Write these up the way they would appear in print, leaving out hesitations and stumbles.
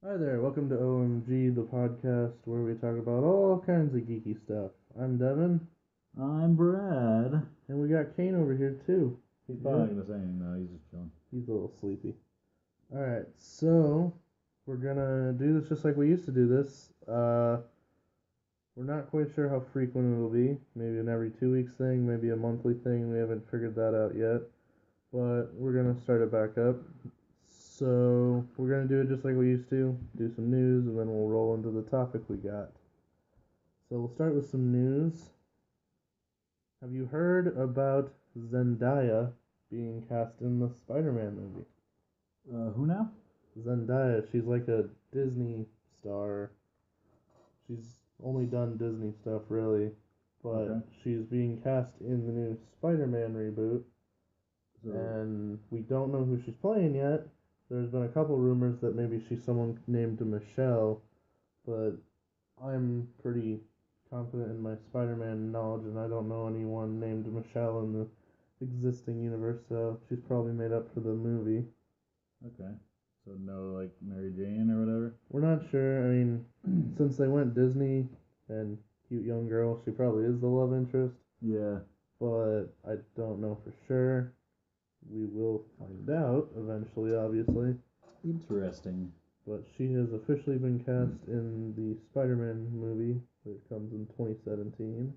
Hi there, welcome to OMG, the podcast where we talk about all kinds of geeky stuff. I'm Devin, I'm Brad. and we got Kane over here too. He's probably not gonna say anything though. He's just chilling. He's a little sleepy. Alright, so we're gonna do this just like we used to do this. We're not quite sure how frequent it'll be. Maybe an every 2 weeks thing, maybe a monthly thing. We haven't figured that out yet. But we're gonna start it back up. So we're going to do it just like we used to, do some news, and then we'll roll into the topic we got. So we'll start with some news. Have you heard about Zendaya being cast in the Spider-Man movie? Who now? Zendaya, she's like a Disney star. She's only done Disney stuff, really. But she's being cast in the new Spider-Man reboot. And we don't know who she's playing yet. There's been a couple rumors that maybe she's someone named Michelle, but I'm pretty confident in my Spider-Man knowledge, and I don't know anyone named Michelle in the existing universe, so she's probably made up for the movie. Okay. So no, like, Mary Jane or whatever? We're not sure. I mean, since they went Disney and cute young girl, she probably is the love interest. Yeah. But I don't know for sure. We will find out eventually, obviously. Interesting. But she has officially been cast in the Spider-Man movie, which comes in 2017.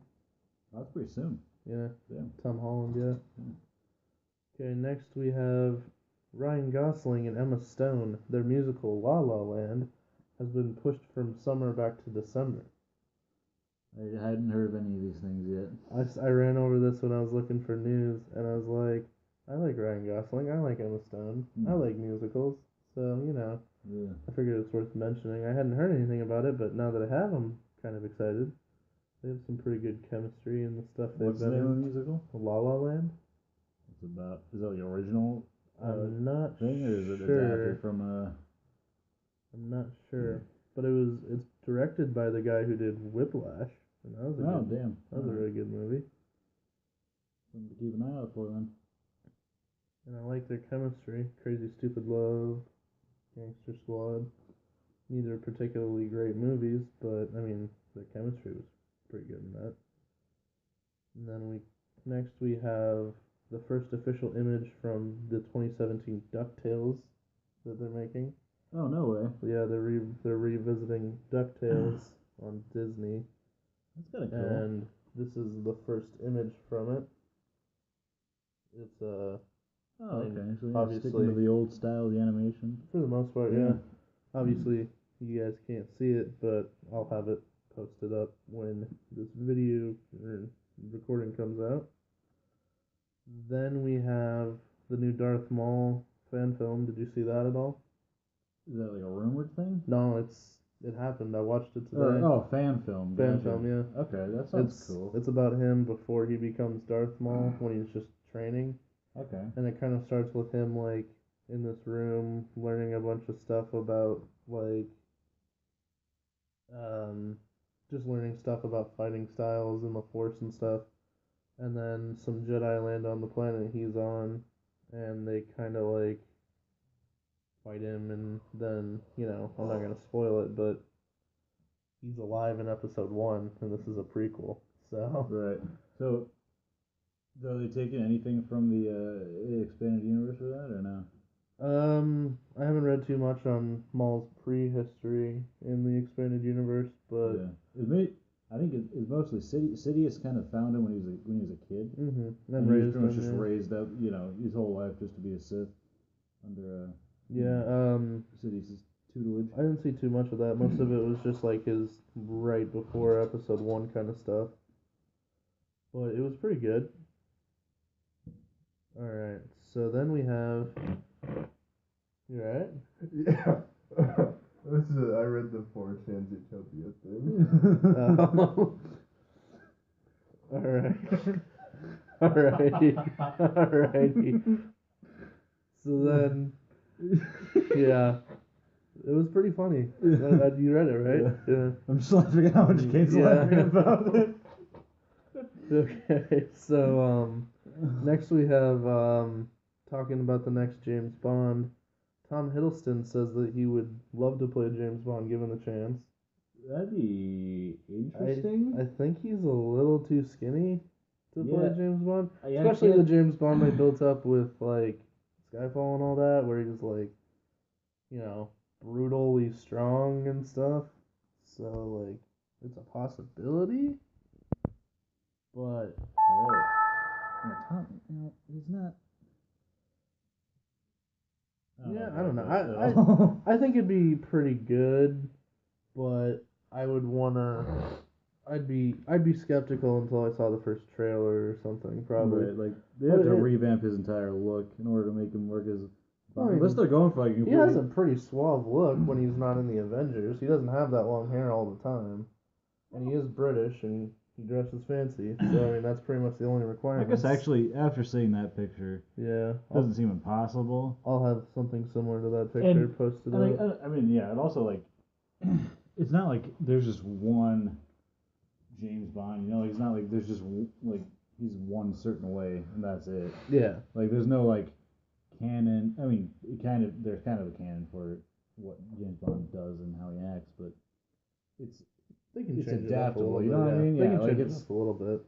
That's pretty soon. Yeah. Damn. Tom Holland, yeah. Okay, next we have Ryan Gosling and Emma Stone. Their musical La La Land has been pushed from summer back to December. I hadn't heard of any of these things yet. I ran over this when I was looking for news, and I was like, I like Ryan Gosling, I like Emma Stone, I like musicals, so, Yeah. I figured it's worth mentioning. I hadn't heard anything about it, but now that I have, I'm kind of excited. They have some pretty good chemistry in the stuff they've What's been the name in. of the musical? La La Land? It's about, is that the original I'm not thing, or is it sure. adapted from I'm not sure. But it's directed by the guy who did Whiplash, and that was damn. That was a really good movie. Something to keep an eye out for then. And I like their chemistry. Crazy Stupid Love, Gangster Squad. Neither particularly great movies, but I mean their chemistry was pretty good in that. And then next we have the first official image from the 2017 DuckTales that they're making. Oh, no way. Yeah, they're revisiting DuckTales on Disney. That's kind of cool. And this is the first image from it. It's Oh, okay. So obviously sticking to the old style of the animation. For the most part, yeah. Obviously, you guys can't see it, but I'll have it posted up when this video or recording comes out. Then we have the new Darth Maul fan film. Did you see that at all? Is that like a rumored thing? No, it happened. I watched it today. Fan film. Fan film, yeah. Okay, that sounds cool. It's about him before he becomes Darth Maul, when he's just training. Okay. And it kind of starts with him, like, in this room, learning a bunch of stuff about, like, just learning stuff about fighting styles and the Force and stuff. And then some Jedi land on the planet he's on, and they kind of, like, fight him, and then, I'm not going to spoil it, but he's alive in episode 1, and this is a prequel, so... Right. So, are they taking anything from the expanded universe for that, or no? I haven't read too much on Maul's prehistory in the expanded universe, but I think it's mostly Sidious kind of found him when he was a kid. Mm-hmm. And he was pretty much just raised up, his whole life just to be a Sith under Sidious's tutelage. I didn't see too much of that. Most of it was just like his right before episode 1 kind of stuff. But it was pretty good. Alright, so then we have... You alright? Yeah. I read the 4chan Zootopia thing. Oh. Alright. Alrighty. So then... Yeah. It was pretty funny. You read it, right? Yeah. I'm just laughing at how much Kate's laughing about it. Okay, so next we have talking about the next James Bond. Tom Hiddleston says that he would love to play James Bond given the chance. That'd be interesting. I think he's a little too skinny to play James Bond. Yeah, especially the James Bond they built up with, like, Skyfall and all that, where he's, like, you know, brutally strong and stuff. So, like, it's a possibility. But... Oh. Yeah, Tom, he's not... I don't know. I think it'd be pretty good, but I would wanna. I'd be skeptical until I saw the first trailer or something. Probably. Right, like they have to revamp his entire look in order to make him work as. Unless they're going for like. He has a pretty suave look when he's not in the Avengers. He doesn't have that long hair all the time, and he is British and he dresses fancy. So I mean that's pretty much the only requirement. I guess actually after seeing that picture, doesn't seem impossible. I'll have something similar to that picture posted up. I mean, yeah, and also like, it's not like there's just one James Bond. You know, he's not like there's just like he's one certain way and that's it. Yeah. Like there's no like canon. I mean, there's kind of a canon for what James Bond does and how he acts, but it's adaptable. You know what I mean? Yeah, like it's a little bit.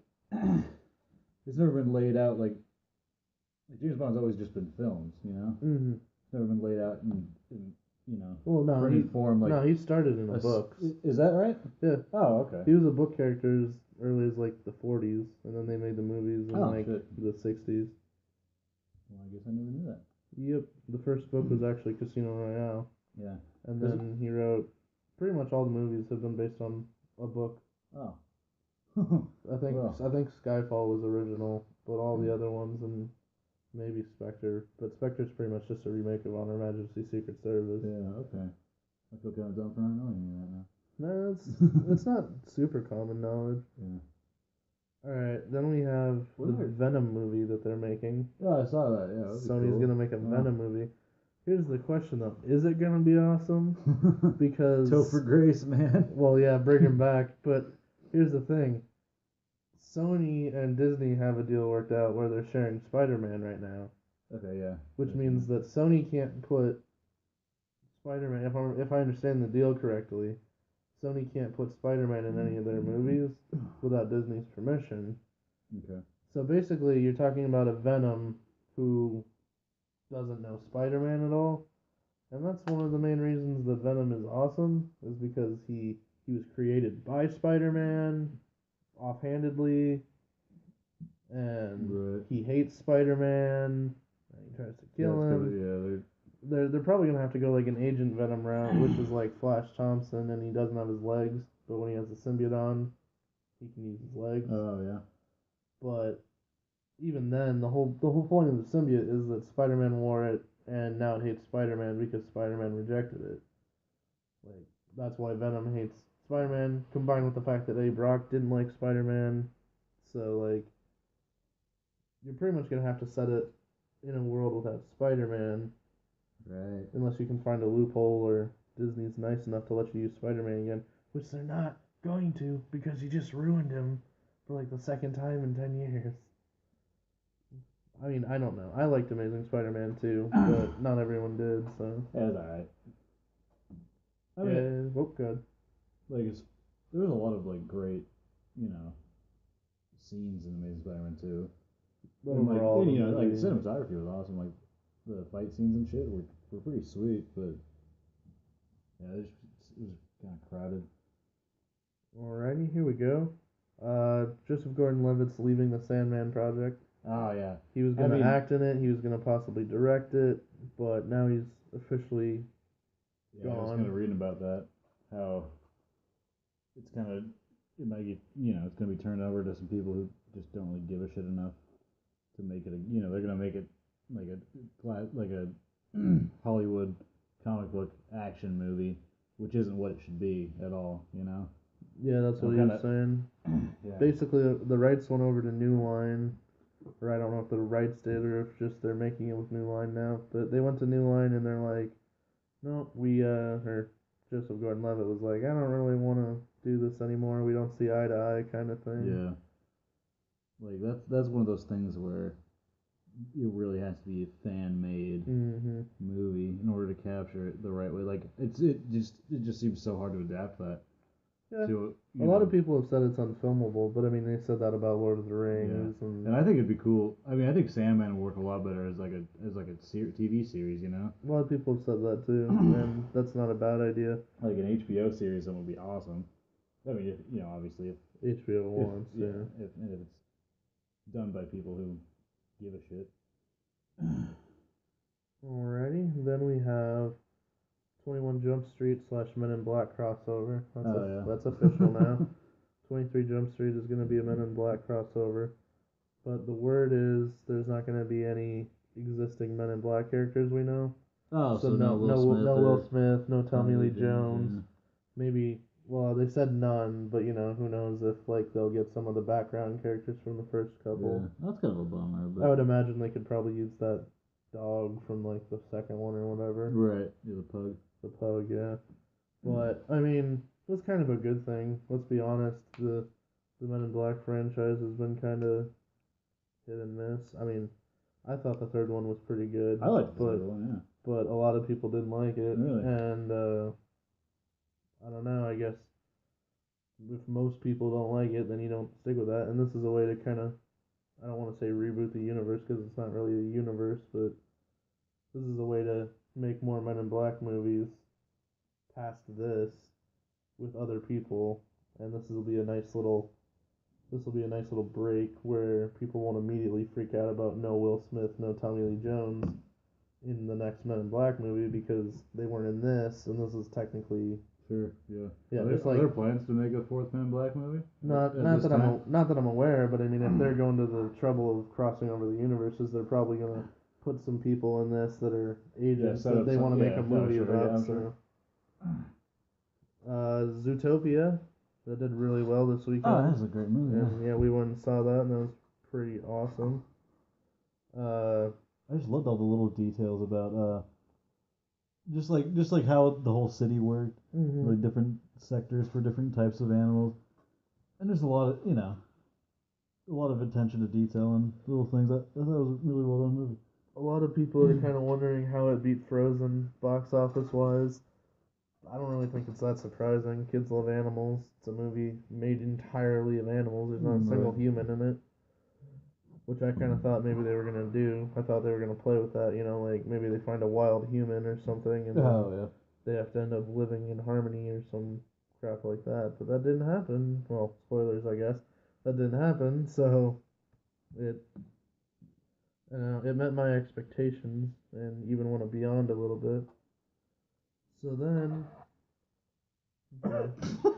It's never been laid out like James Bond's always just been films, you know. Mm-hmm. It's never been laid out in you know. Well, no, printed form like. No, he started in the books. Is that right? Yeah. Oh, okay. He was a book character as early as like the 40s, and then they made the movies in the 60s. Well, I guess I never knew that. Yep. The first book was actually Casino Royale. Yeah. And then he wrote. Pretty much all the movies have been based on a book. Oh. I think Skyfall was original, but all the other ones and maybe Spectre. But Spectre's pretty much just a remake of On Her Majesty's Secret Service. Yeah, okay. I feel kind of dumb for not knowing any of that now. No, it's not super common knowledge. Yeah. Alright, then we have the Venom movie that they're making. Yeah, I saw that, yeah. Sony's gonna make a Venom movie. Here's the question though, is it gonna be awesome? Because Topher Grace, man. Well, yeah, bring him back, but here's the thing. Sony and Disney have a deal worked out where they're sharing Spider-Man right now. Okay, yeah. Which means that Sony can't put Spider-Man, if I understand the deal correctly, Sony can't put Spider-Man in any of their movies without Disney's permission. Okay. So basically, you're talking about a Venom who doesn't know Spider-Man at all, and that's one of the main reasons that Venom is awesome, is because he was created by Spider-Man offhandedly, and he hates Spider-Man, and he tries to kill him. They're probably gonna have to go like an Agent Venom route, which is like Flash Thompson, and he doesn't have his legs, but when he has the symbiote on, he can use his legs. Oh yeah. But even then, the whole point of the symbiote is that Spider-Man wore it, and now it hates Spider-Man because Spider-Man rejected it. Like that's why Venom hates Spider-Man, combined with the fact that Eddie Brock didn't like Spider-Man. So like, you're pretty much gonna have to set it in a world without Spider-Man. Right. Unless you can find a loophole or Disney's nice enough to let you use Spider-Man again, which they're not going to because you just ruined him for like the second time in 10 years. I mean, I don't know. I liked Amazing Spider-Man too, but not everyone did, so. Yeah, it's alright. I mean, good. Like, there was a lot of, like, great, you know, scenes in Amazing Spider-Man 2. And, like, the cinematography was awesome. Like, the fight scenes and shit were pretty sweet, but yeah, it was kind of crowded. Alrighty, here we go. Joseph Gordon-Levitt's leaving the Sandman project. Oh yeah. He was gonna act in it. He was gonna possibly direct it, but now he's officially gone. I was kind of reading about that. How it's kind of it might get it's gonna be turned over to some people who just don't really give a shit enough to make it. They're gonna make it like a Hollywood comic book action movie, which isn't what it should be at all. Yeah, that's what he was saying. Yeah. Basically, the rights went over to New Line, or I don't know if the rights did or if just they're making it with New Line now. But they went to New Line and they're like, no, or Joseph Gordon-Levitt was like, I don't really want to do this anymore. We don't see eye to eye kind of thing. Yeah. Like that's one of those things where it really has to be a fan-made movie in order to capture it the right way. Like it just seems so hard to adapt that. Yeah. To, a lot of people have said it's unfilmable, but I mean they said that about Lord of the Rings. Yeah. And I think it'd be cool. I mean, I think Sandman would work a lot better as like a TV series, you know. A lot of people have said that too, and that's not a bad idea. Like an HBO series, that would be awesome. I mean, if, you know, obviously if HBO wants, if it's done by people who give a shit. Alrighty, then we have 21 Jump Street / Men in Black crossover. That's official now. 23 Jump Street is going to be a Men in Black crossover, but the word is there's not going to be any existing Men in Black characters we know. Oh, so no Will Smith, no Tommy Lee Jones. Maybe, well, they said none, but you know, who knows if like they'll get some of the background characters from the first couple. Yeah, that's kind of a bummer. But I would imagine they could probably use that dog from like the second one or whatever. Right, yeah, the pug. The pug, yeah. But I mean, it was kind of a good thing. Let's be honest. The Men in Black franchise has been kind of hit and miss. I mean, I thought the third one was pretty good. I liked the third one, yeah. But a lot of people didn't like it. Really? And I don't know. I guess if most people don't like it, then you don't stick with that. And this is a way to kind of, I don't want to say reboot the universe because it's not really a universe, but this is a way to make more Men in Black movies past this with other people, and this will be a nice little break where people won't immediately freak out about no Will Smith, no Tommy Lee Jones in the next Men in Black movie because they weren't in this, and this is technically sure, yeah. Yeah, are there plans to make a fourth Men in Black movie? Not that I'm aware, but I mean, if they're going to the trouble of crossing over the universes, they're probably gonna put some people in this that are agents that they want to make a movie about. So, Zootopia, that did really well this weekend. Oh, that's a great movie. And yeah, we went and saw that, and that was pretty awesome. I just loved all the little details about just like how the whole city worked, like different sectors for different types of animals, and there's a lot of attention to detail and little things. I thought it was a really well done movie. A lot of people are kind of wondering how it beat Frozen box office wise. I don't really think it's that surprising. Kids love animals. It's a movie made entirely of animals. There's not a single human in it, which I kind of thought maybe they were going to do. I thought they were going to play with that, you know, like maybe they find a wild human or something and they have to end up living in harmony or some crap like that. But that didn't happen. Well, spoilers, I guess. That didn't happen, so it met my expectations and even went beyond a little bit. So then,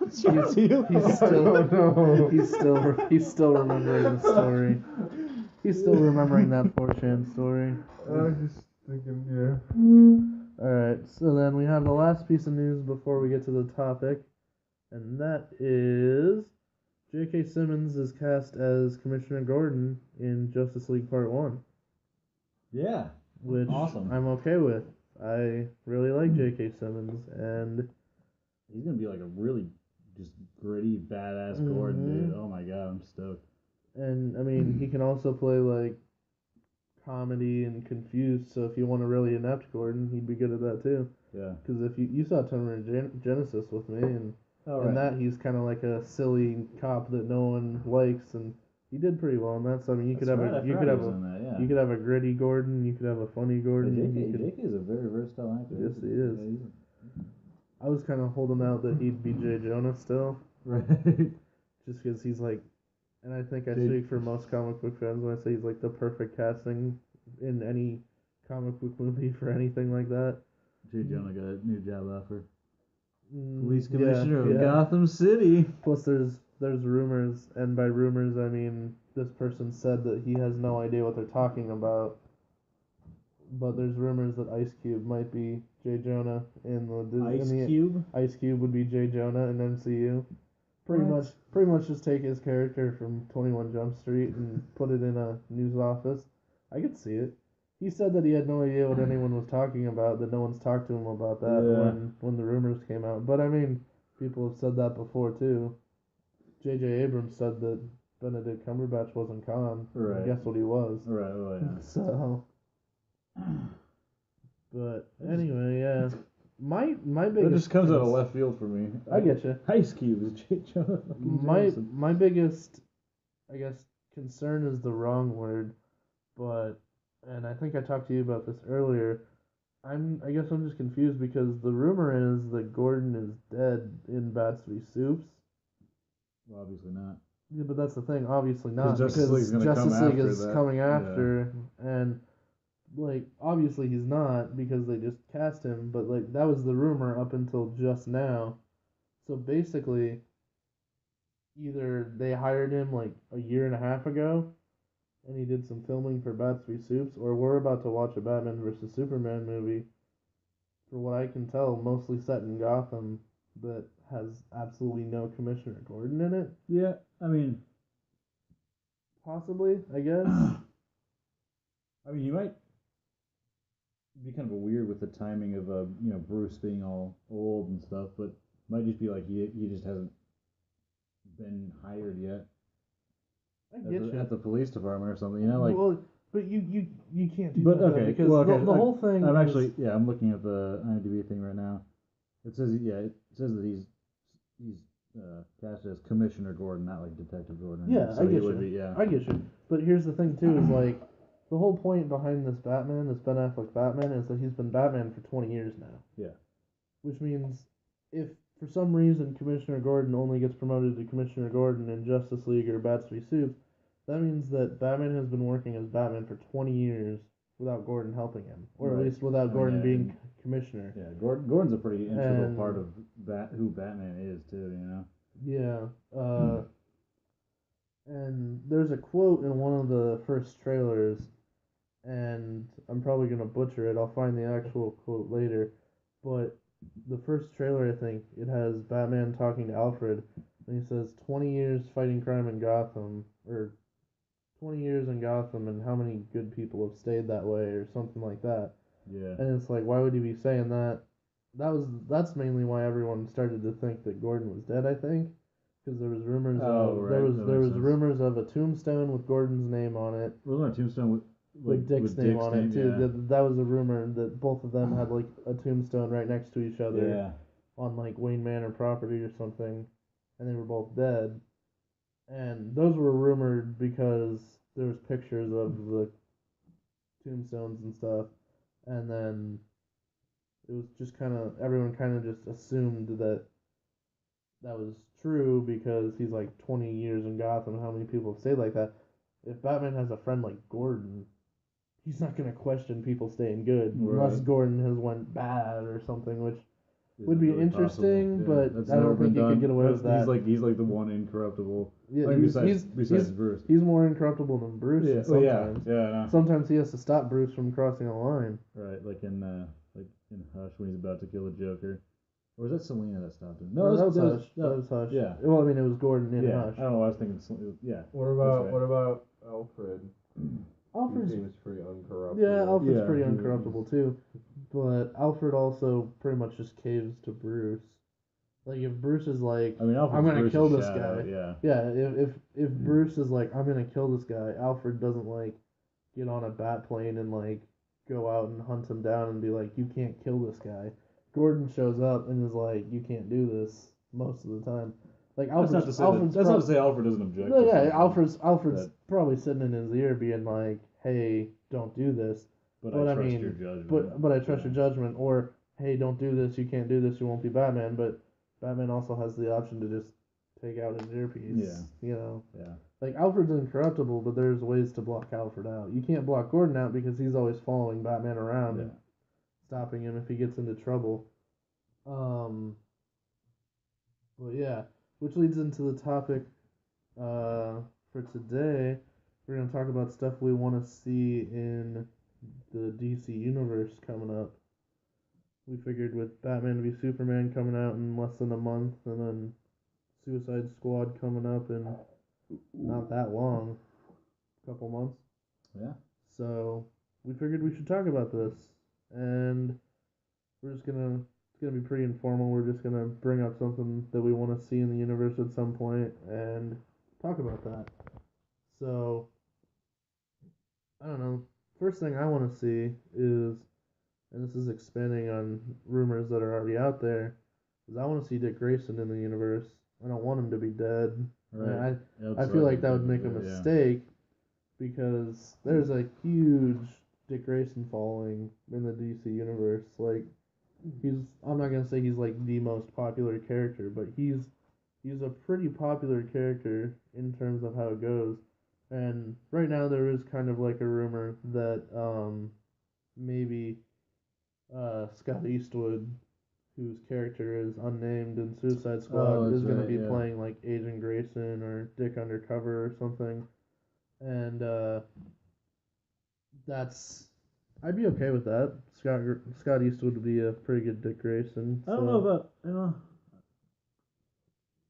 he's still remembering the story. He's still remembering that 4chan story. I was just thinking, yeah. Alright, so then we have the last piece of news before we get to the topic, and that is J.K. Simmons is cast as Commissioner Gordon in Justice League Part 1. Yeah. Which awesome. I'm okay with. I really like J.K. Simmons, and he's gonna be like a really just gritty, badass Gordon, dude. Oh my god, I'm stoked. And I mean, he can also play like comedy and confused. So if you want a really inept Gordon, he'd be good at that too. Yeah. Because if you saw Terminator Genesis with me, and that he's kind of like a silly cop that no one likes, and he did pretty well in that. So I mean, you could have a gritty Gordon, you could have a funny Gordon. J.K. is a very versatile actor. Yes, he is. I was kind of holding out that he'd be J. Jonah still, right? Just because he's like, and I think I speak for most comic book fans when I say he's like the perfect casting in any comic book movie for anything like that. J. Jonah got a new job offer. Police commissioner of Gotham City. Plus, there's rumors, and by rumors I mean this person said that he has no idea what they're talking about. But there's rumors that Ice Cube might be J. Jonah in the Ice Cube would be J. Jonah in MCU. Pretty much just take his character from 21 Jump Street and put it in a news office. I could see it. He said that he had no idea what anyone was talking about, that no one's talked to him about that when the rumors came out. But I mean, people have said that before too. J.J. Abrams said that Benedict Cumberbatch wasn't Khan. Right. Guess what he was. Right. Well, yeah. So. But anyway, yeah. My biggest. It just comes out of left field for me. I get you. Ice Cube is Jonathan Jameson. My biggest, I guess, concern is the wrong word, but, and I think I talked to you about this earlier. I guess I'm just confused because the rumor is that Gordon is dead in Bats v Soups. Well, obviously not. Yeah, but that's the thing. Obviously not, Justice League's gonna Justice come League after is that. coming after, and like obviously he's not because they just cast him. But like that was the rumor up until just now. So basically, either they hired him like a year and a half ago, and he did some filming for Bats v Soups, or we're about to watch a Batman vs Superman movie. For what I can tell, mostly set in Gotham, that has absolutely no Commissioner Gordon in it. Yeah, I mean, possibly, I guess. I mean, you might be kind of weird with the timing of Bruce being all old and stuff, but it might just be like he just hasn't been hired yet. I get you. At the police department or something, like. Well, but you can't do but, that okay, because well, okay, the whole thing. I'm actually I'm looking at the IMDb thing right now. It says that he's cast as Commissioner Gordon, not like Detective Gordon. Yeah, so I get you. I get you. But here's the thing too: is like the whole point behind this Batman, this Ben Affleck Batman, is that he's been Batman for 20 years now. Yeah. Which means if for some reason Commissioner Gordon only gets promoted to Commissioner Gordon in Justice League or Bats v Soups, that means that Batman has been working as Batman for 20 years without Gordon helping him, or right. at least without Gordon being commissioner. Yeah, Gordon's a pretty integral part of who Batman is too, Yeah. And there's a quote in one of the first trailers, and I'm probably going to butcher it. I'll find the actual quote later. But the first trailer, I think, it has Batman talking to Alfred, and he says, 20 years fighting crime in Gotham, or 20 years in Gotham, and how many good people have stayed that way, or something like that. Yeah. And it's like, why would he be saying that? That's mainly why everyone started to think that Gordon was dead, I think. Because there was rumors there was rumors of a tombstone with Gordon's name on it. Wasn't there a tombstone with Dick's name on it too? Yeah. That was a rumor that both of them had like a tombstone right next to each other. Yeah. On like Wayne Manor property or something, and they were both dead. And those were rumored because there was pictures of the tombstones and stuff, and then it was just everyone kind of just assumed that was true because he's like 20 years in Gotham. How many people have stayed like that? If Batman has a friend like Gordon, he's not gonna question people staying good unless Gordon has went bad or something, which would be really interesting, but I don't think he could get away with that. He's like the one incorruptible. Yeah, besides Bruce. He's more incorruptible than Bruce. Yeah, sometimes. No. Sometimes he has to stop Bruce from crossing a line. Right, like in Hush when he's about to kill the Joker. Or was that Selena that stopped him? No, that was Hush. Yeah. Well, I mean, it was Gordon in Hush. I don't know. I was thinking. Yeah. What about Alfred? Alfred seems pretty uncorruptible. Yeah, Alfred's pretty uncorruptible too. But Alfred also pretty much just caves to Bruce. Like if Bruce is like, I'm gonna kill this guy. Yeah. If Bruce is like, I'm gonna kill this guy, Alfred doesn't like get on a bat plane and like go out and hunt him down and be like, you can't kill this guy. Gordon shows up and is like, you can't do this most of the time. Like Alfred's that's not to say Alfred doesn't object. No, yeah, Alfred's probably sitting in his ear being like, hey, don't do this. But I trust your judgment. But I trust your judgment. Or, hey, don't do this, you can't do this, you won't be Batman. But Batman also has the option to just take out his earpiece. Yeah. You know? Yeah. Like, Alfred's incorruptible, but there's ways to block Alfred out. You can't block Gordon out because he's always following Batman around and stopping him if he gets into trouble. But yeah, which leads into the topic for today. We're going to talk about stuff we want to see in the DC universe coming up. We figured with Batman v Superman coming out in less than a month, and then Suicide Squad coming up in not that long, a couple months. Yeah. So we figured we should talk about this, and we're just gonna. It's gonna be pretty informal. We're just gonna bring up something that we want to see in the universe at some point and talk about that. So, I don't know. First thing I want to see is, and this is expanding on rumors that are already out there, is I want to see Dick Grayson in the universe. I don't want him to be dead. Right. I feel like that would make a mistake because there's a huge Dick Grayson following in the DC universe. Like, I'm not gonna say he's like the most popular character, but he's a pretty popular character in terms of how it goes. And right now there is kind of like a rumor that maybe Scott Eastwood, whose character is unnamed in Suicide Squad, is going to be playing like Agent Grayson or Dick Undercover or something. And I'd be okay with that. Scott Eastwood would be a pretty good Dick Grayson. I don't know about,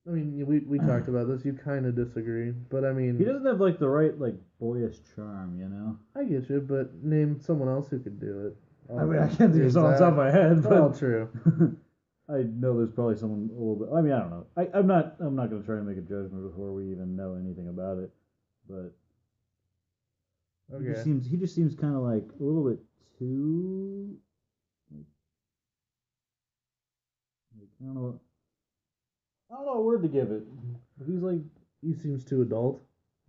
I mean, we talked about this. You kind of disagree, but I mean, he doesn't have like the right like boyish charm, you know. I get you, but name someone else who could do it. I mean, I can't think of someone off the top of my head. But well, true. I know there's probably someone a little bit. I mean, I don't know. I'm not going to try and make a judgment before we even know anything about it. But okay, he just seems kind of like a little bit too. Like, I don't know what word to give it. But he seems too adult,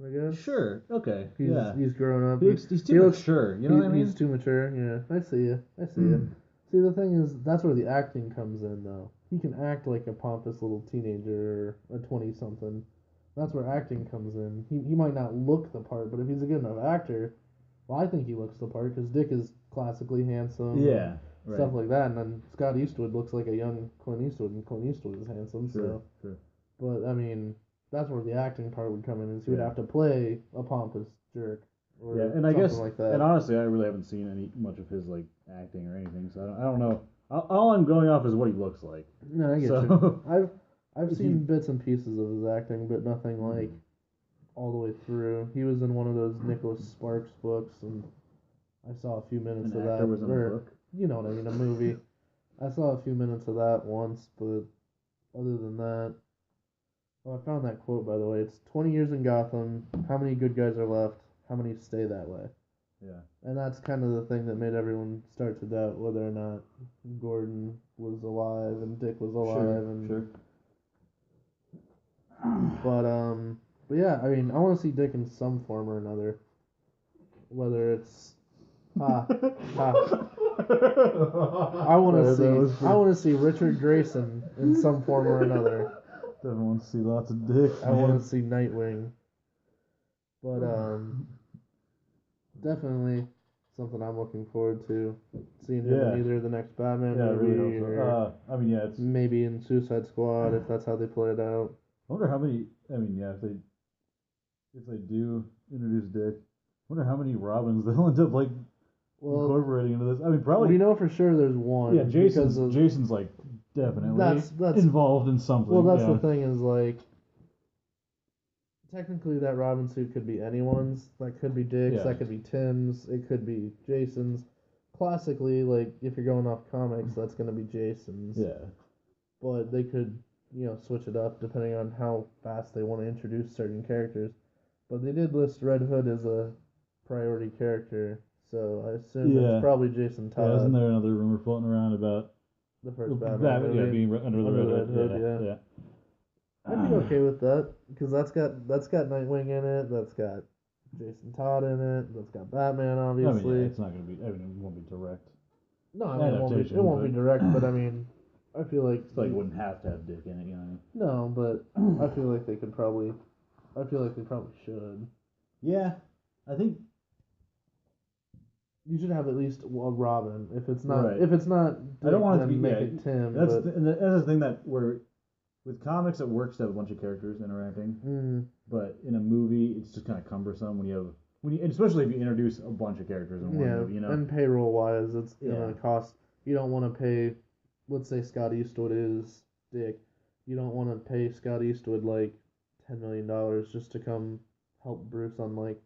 I guess. Sure. Okay. He's grown up. He's too mature. You know what I mean? He's too mature. Yeah, I see you. See, the thing is, that's where the acting comes in, though. He can act like a pompous little teenager or a 20-something. That's where acting comes in. He might not look the part, but if he's a good enough actor, well, I think he looks the part because Dick is classically handsome. Yeah. Right. Stuff like that, and then Scott Eastwood looks like a young Clint Eastwood, and Clint Eastwood is handsome. Sure. But I mean, that's where the acting part would come in, is he would have to play a pompous jerk. Or and I guess, like that. And honestly, I really haven't seen much of his like acting or anything, so I don't know. All I'm going off is what he looks like. No, I get you. I've seen bits and pieces of his acting, but nothing like all the way through. He was in one of those Nicholas Sparks books, and I saw a few minutes of that. Was in a book. You know what I mean, a movie. I saw a few minutes of that once, but other than that, I found that quote, by the way. It's 20 years in Gotham. How many good guys are left? How many stay that way? Yeah. And that's kind of the thing that made everyone start to doubt whether or not Gordon was alive and Dick was alive. Sure. But yeah, I mean, I want to see Dick in some form or another. Whether it's I want to see Richard Grayson in some form or another. Definitely want to see lots of Dick. I want to see Nightwing. But definitely something I'm looking forward to, seeing him in either the next Batman movie or it's maybe in Suicide Squad if that's how they play it out. I wonder how many. If they do introduce Dick, I wonder how many Robins they'll end up incorporating into this. I mean, probably. We know for sure there's one. Yeah, Jason's like definitely that's involved in something. Well, that's the thing is like. Technically, that Robin suit could be anyone's. That could be Dick's. That could be Tim's. It could be Jason's. Classically, like if you're going off comics, that's going to be Jason's. Yeah. But they could, switch it up depending on how fast they want to introduce certain characters. But they did list Red Hood as a priority character, so I assume it's probably Jason Todd. Yeah, isn't there another rumor floating around about the first Batman movie? Being under the Red Hood? Yeah. I'd be okay with that because that's got Nightwing in it. That's got Jason Todd in it. That's got Batman, obviously. I mean, it's not gonna be. I mean, it won't be direct. No, I mean, it won't be direct. But I mean, I feel like it's like it wouldn't have to have Dick in it, you know. No, but I feel like they could probably. I feel like they probably should. Yeah, I think you should have at least a Robin. If it's not, right. If it's not, I don't want it to be make it Tim. That's the thing that with comics, it works to have a bunch of characters interacting. Mm. But in a movie, it's just kind of cumbersome when you especially if you introduce a bunch of characters in one movie, And payroll wise, it's gonna cost. You don't want to pay. Let's say Scott Eastwood is Dick. You don't want to pay Scott Eastwood like $10 million just to come help Bruce on like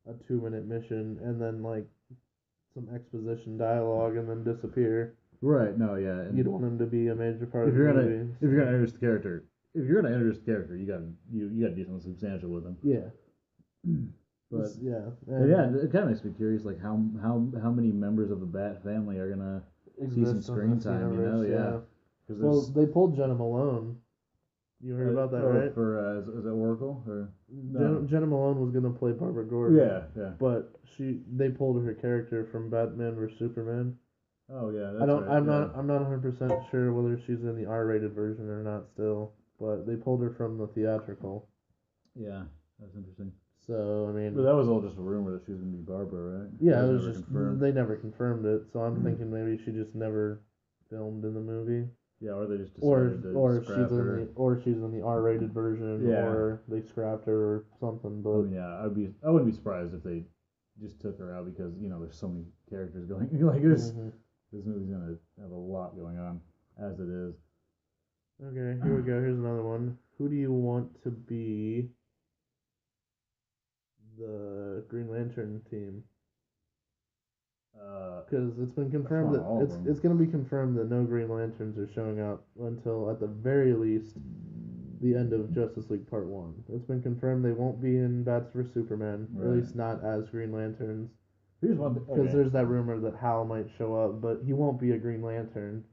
a 2-minute mission and then like some exposition dialogue and then disappear. Right. No. Yeah. And you'd want him to be a major part of the movie. If you're gonna introduce the character, you gotta do something substantial with him. Yeah. But yeah, it kind of makes me curious, like how many members of the Bat family are gonna see some screen time, yeah. Because Well, they pulled Jenna Malone. You heard about that, right? For is it Oracle or no? Jenna Malone was gonna play Barbara Gordon. Yeah. But they pulled her character from Batman vs Superman. Oh yeah, that's I don't. right. I'm not 100% sure whether she's in the R-rated version or not still. But they pulled her from the theatrical. Yeah, that's interesting. So I mean. But that was all just a rumor that she was gonna be Barbara, right? Yeah, it was just confirmed. They never confirmed it. So I'm thinking maybe she just never filmed in the movie. Yeah, or they just decided to scrap her. Or she's in the R-rated version, or they scrapped her or something. But I wouldn't be surprised if they just took her out because there's so many characters going. Like this movie's gonna have a lot going on as it is. Okay, here we go. Here's another one. Who do you want to be the Green Lantern team? Because it's been confirmed that it's going to be confirmed that no Green Lanterns are showing up until at the very least the end of Justice League Part 1. It's been confirmed they won't be in Bats vs Superman, or at least not as Green Lanterns. Here's one thing. Because there's that rumor that Hal might show up, but he won't be a Green Lantern.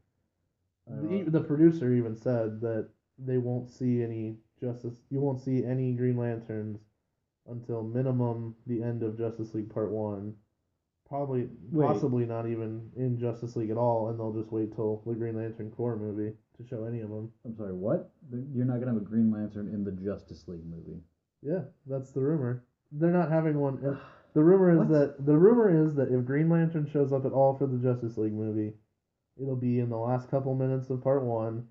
The producer even said that they won't see any you won't see any Green Lanterns until minimum the end of Justice League Part 1. Possibly not even in Justice League at all, and they'll just wait till the Green Lantern Corps movie to show any of them. I'm sorry, what? You're not gonna have a Green Lantern in the Justice League movie? Yeah, that's the rumor. They're not having one. The rumor is that if Green Lantern shows up at all for the Justice League movie, it'll be in the last couple minutes of Part 1,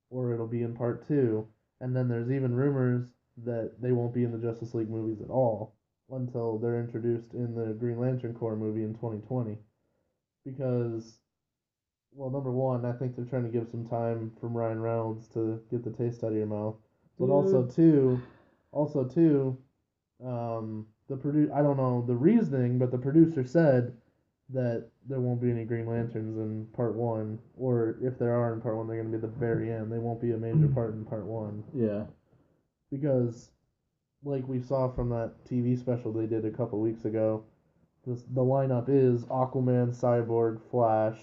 or it'll be in Part 2, and then there's even rumors that they won't be in the Justice League movies at all until they're introduced in the Green Lantern Corps movie in 2020. Because, well, number one, I think they're trying to give some time from Ryan Reynolds to get the taste out of your mouth. But also too, I don't know the reasoning, but the producer said that there won't be any Green Lanterns in Part 1, or if there are in Part 1, they're going to be at the very end. They won't be a major part in Part 1. Yeah. Because, like we saw from that TV special they did a couple weeks ago, the lineup is Aquaman, Cyborg, Flash,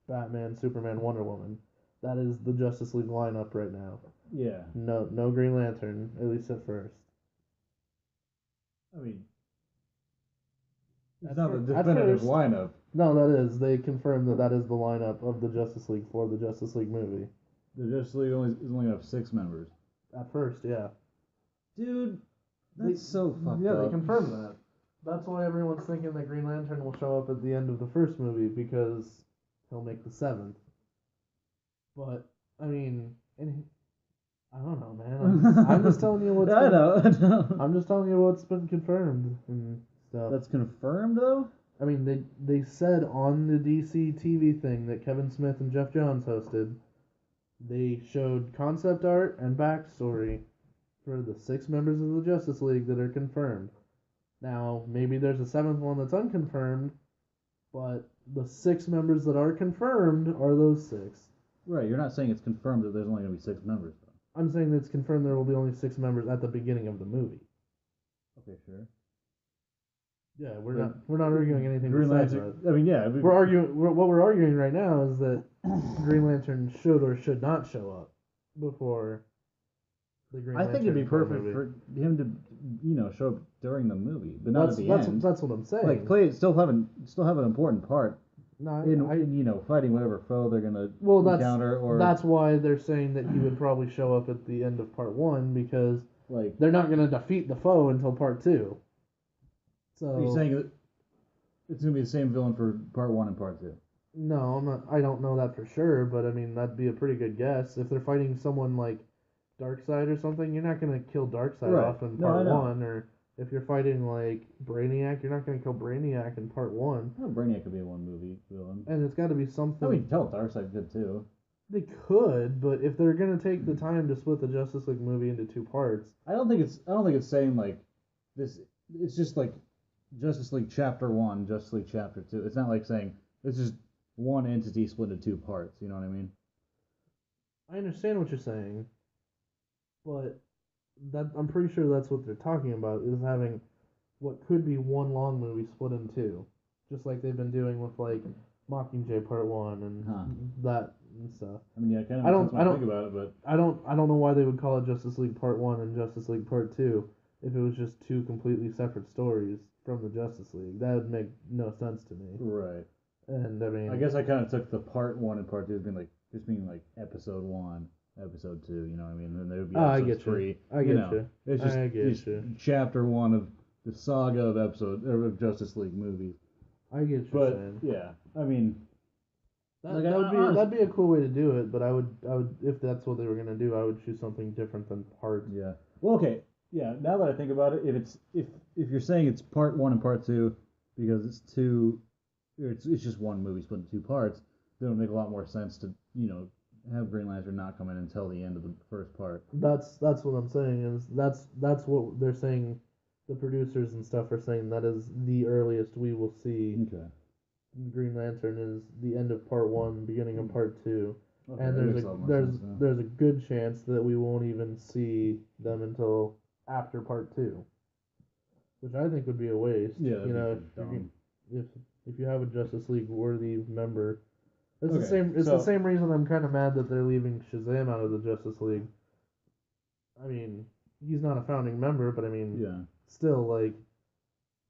Batman, Superman, Wonder Woman. That is the Justice League lineup right now. Yeah. No Green Lantern, at least at first. I mean, that's not the definitive lineup. No, that is. They confirmed that is the lineup of the Justice League for the Justice League movie. The Justice League is only have 6 members. At first, yeah. Dude, that's so fucked up. Yeah, they confirmed that. That's why everyone's thinking that Green Lantern will show up at the end of the first movie, because he'll make the 7th. But, I mean, I don't know, man. I'm just telling you what's I know. I'm just telling you what's been confirmed and stuff. That's confirmed, though? I mean, they said on the DC TV thing that Kevin Smith and Jeff Johns hosted, they showed concept art and backstory for the 6 members of the Justice League that are confirmed. Now, maybe there's a 7th one that's unconfirmed, but the 6 members that are confirmed are those 6. Right, you're not saying it's confirmed that there's only going to be 6 members, though. I'm saying that it's confirmed there will be only 6 members at the beginning of the movie. Okay, sure. Yeah, we're not arguing anything. Green Lantern. I mean, yeah. We're arguing. What we're arguing right now is that Green Lantern should or should not show up before the Green Lantern. I think it'd be perfect for him to, show up during the movie, but not at the end. That's what I'm saying. Still have an important part. In fighting whatever foe they're gonna encounter. Or that's why they're saying that he would probably show up at the end of Part 1, because they're not gonna defeat the foe until Part 2. So are you saying that it's gonna be the same villain for Part 1 and Part 2? No, I'm not. I don't know that for sure, but I mean that'd be a pretty good guess. If they're fighting someone like Darkseid or something, you're not gonna kill Darkseid off in Part 1, or if you're fighting like Brainiac, you're not gonna kill Brainiac in Part 1. Well, Brainiac could be a one-movie villain, and it's got to be something. I mean, tell Darkseid could too. They could, but if they're gonna take the time to split the Justice League movie into 2 parts, I don't think it's saying like this. It's just like Justice League Chapter 1, Justice League Chapter 2. It's not like saying it's just one entity split into 2 parts. You know what I mean? I understand what you're saying, but I'm pretty sure that's what they're talking about, is having what could be one long movie split in two, just like they've been doing with like Mockingjay Part 1 and that and stuff. I mean, yeah, kind of makes sense when I think about it, but I don't know why they would call it Justice League Part 1 and Justice League Part 2 if it was just two completely separate stories from the Justice League. That would make no sense to me. right. And I mean, I guess I kind of took the Part 1 and Part 2 as being like just being like Episode 1, Episode 2. You know what I mean? And then there would be Episode 3. I get you. It's just Chapter 1 of the saga of of Justice League movies. I get you. But saying. yeah, I mean, that'd be a cool way to do it. But I would if that's what they were gonna do, I would choose something different than Part. Yeah. Well, okay. Yeah. Now that I think about it, if you're saying it's Part 1 and Part 2 because it's just one movie split into two parts, then it would make a lot more sense to have Green Lantern not come in until the end of the first part. That's what I'm saying is that's what they're saying. The producers and stuff are saying that is the earliest we will see Green Lantern is the end of Part 1, beginning of Part 2, Okay, and there's a good chance that we won't even see them until after Part 2, which I think would be a waste. Yeah, If you have a Justice League worthy member, it's Okay, the same. It's the same reason I'm kind of mad that they're leaving Shazam out of the Justice League. I mean, he's not a founding member, but I mean, yeah. Still, like,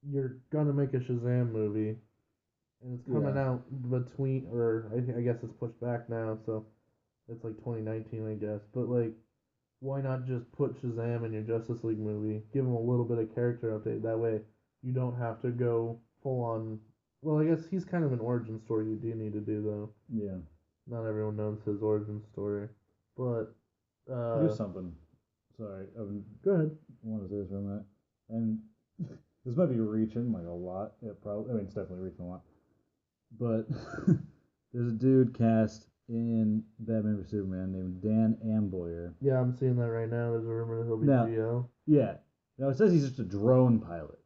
you're gonna make a Shazam movie, and it's coming out between, or I guess it's pushed back now, so it's like 2019, I guess. But like, why not just put Shazam in your Justice League movie? Give him a little bit of character update. That way, you don't have to go full on. Well, I guess he's kind of an origin story you do need to do though. Yeah. Not everyone knows his origin story, but here's something. Sorry, go ahead. I want to say this from that. And this might be reaching like a lot. It's definitely reaching a lot. But there's a dude cast in Batman vs Superman named Dan Amboyer. Yeah, I'm seeing that right now. There's a rumor that he'll be GL. Yeah. Now it says he's just a drone pilot.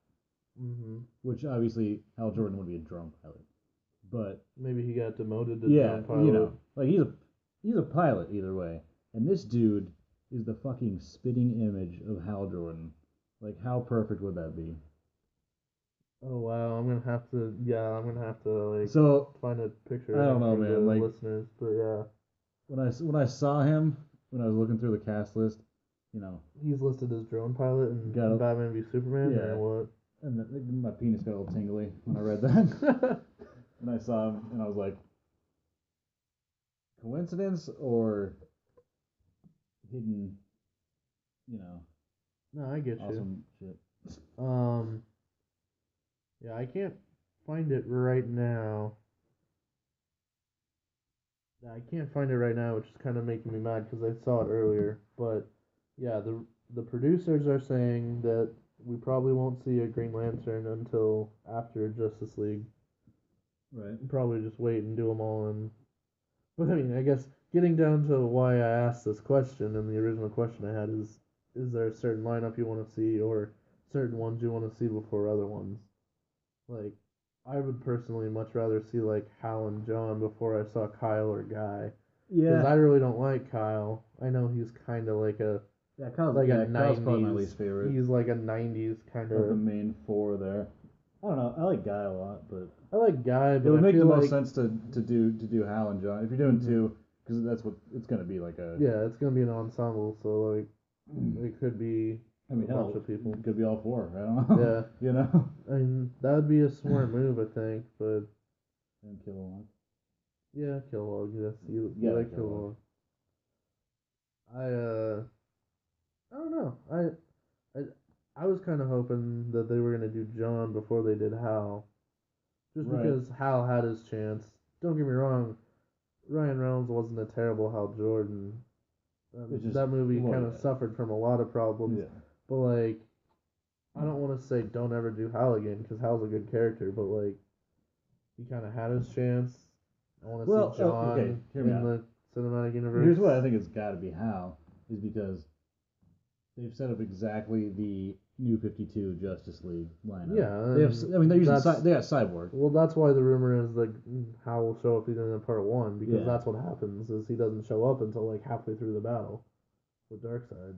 Mm-hmm. Which obviously Hal Jordan would be a drone pilot. But maybe he got demoted to drone pilot. Like he's a pilot either way. And this dude is the fucking spitting image of Hal Jordan. Like, how perfect would that be? Oh wow, I'm gonna have to like find a picture. I don't know, man. The like listeners, but yeah. When I saw him, when I was looking through the cast list, he's listed as drone pilot in Batman v Superman, or what? And my penis got a little tingly when I read that. And I saw him, and I was like, coincidence or hidden, No, I get awesome shit. Yeah, I can't find it right now. I can't find it right now, which is kind of making me mad because I saw it earlier. But yeah, the producers are saying that we probably won't see a Green Lantern until after Justice League. Right. Probably just wait and do them all in. But I mean, I guess getting down to why I asked this question, and the original question I had is there a certain lineup you want to see or certain ones you want to see before other ones? Like, I would personally much rather see, like, Hal and John before I saw Kyle or Guy. Yeah. Because I really don't like Kyle. I know he's kind of like a... Yeah, Kyle's probably my least favorite. He's like a 90s kind of... the main four there. I don't know. I like Guy a lot, but... I like Guy, but it would make the most sense to do Hal and John. If you're doing two, because that's what... It's going to be like a... Yeah, it's going to be an ensemble, so, like, it could be... I mean, a bunch of people. It could be all four. I don't know. Yeah. I mean, that would be a smart move, I think, but... And Kilowog. Yeah, Kilowog, yes. You like Kilowog. I don't know. I was kind of hoping that they were going to do John before they did Hal. Just because Hal had his chance. Don't get me wrong, Ryan Reynolds wasn't a terrible Hal Jordan. That movie kind of suffered from a lot of problems. Yeah. But, like, I don't want to say don't ever do Hal again, because Hal's a good character, but, like, he kind of had his chance. I want to see John in the cinematic universe. Here's what I think it's got to be Hal, is because they've set up exactly the New 52 Justice League lineup. Yeah. They're using they got Cyborg. Well, that's why the rumor is that Hal will show up either in Part 1, because that's what happens, is he doesn't show up until, like, halfway through the battle with Darkseid.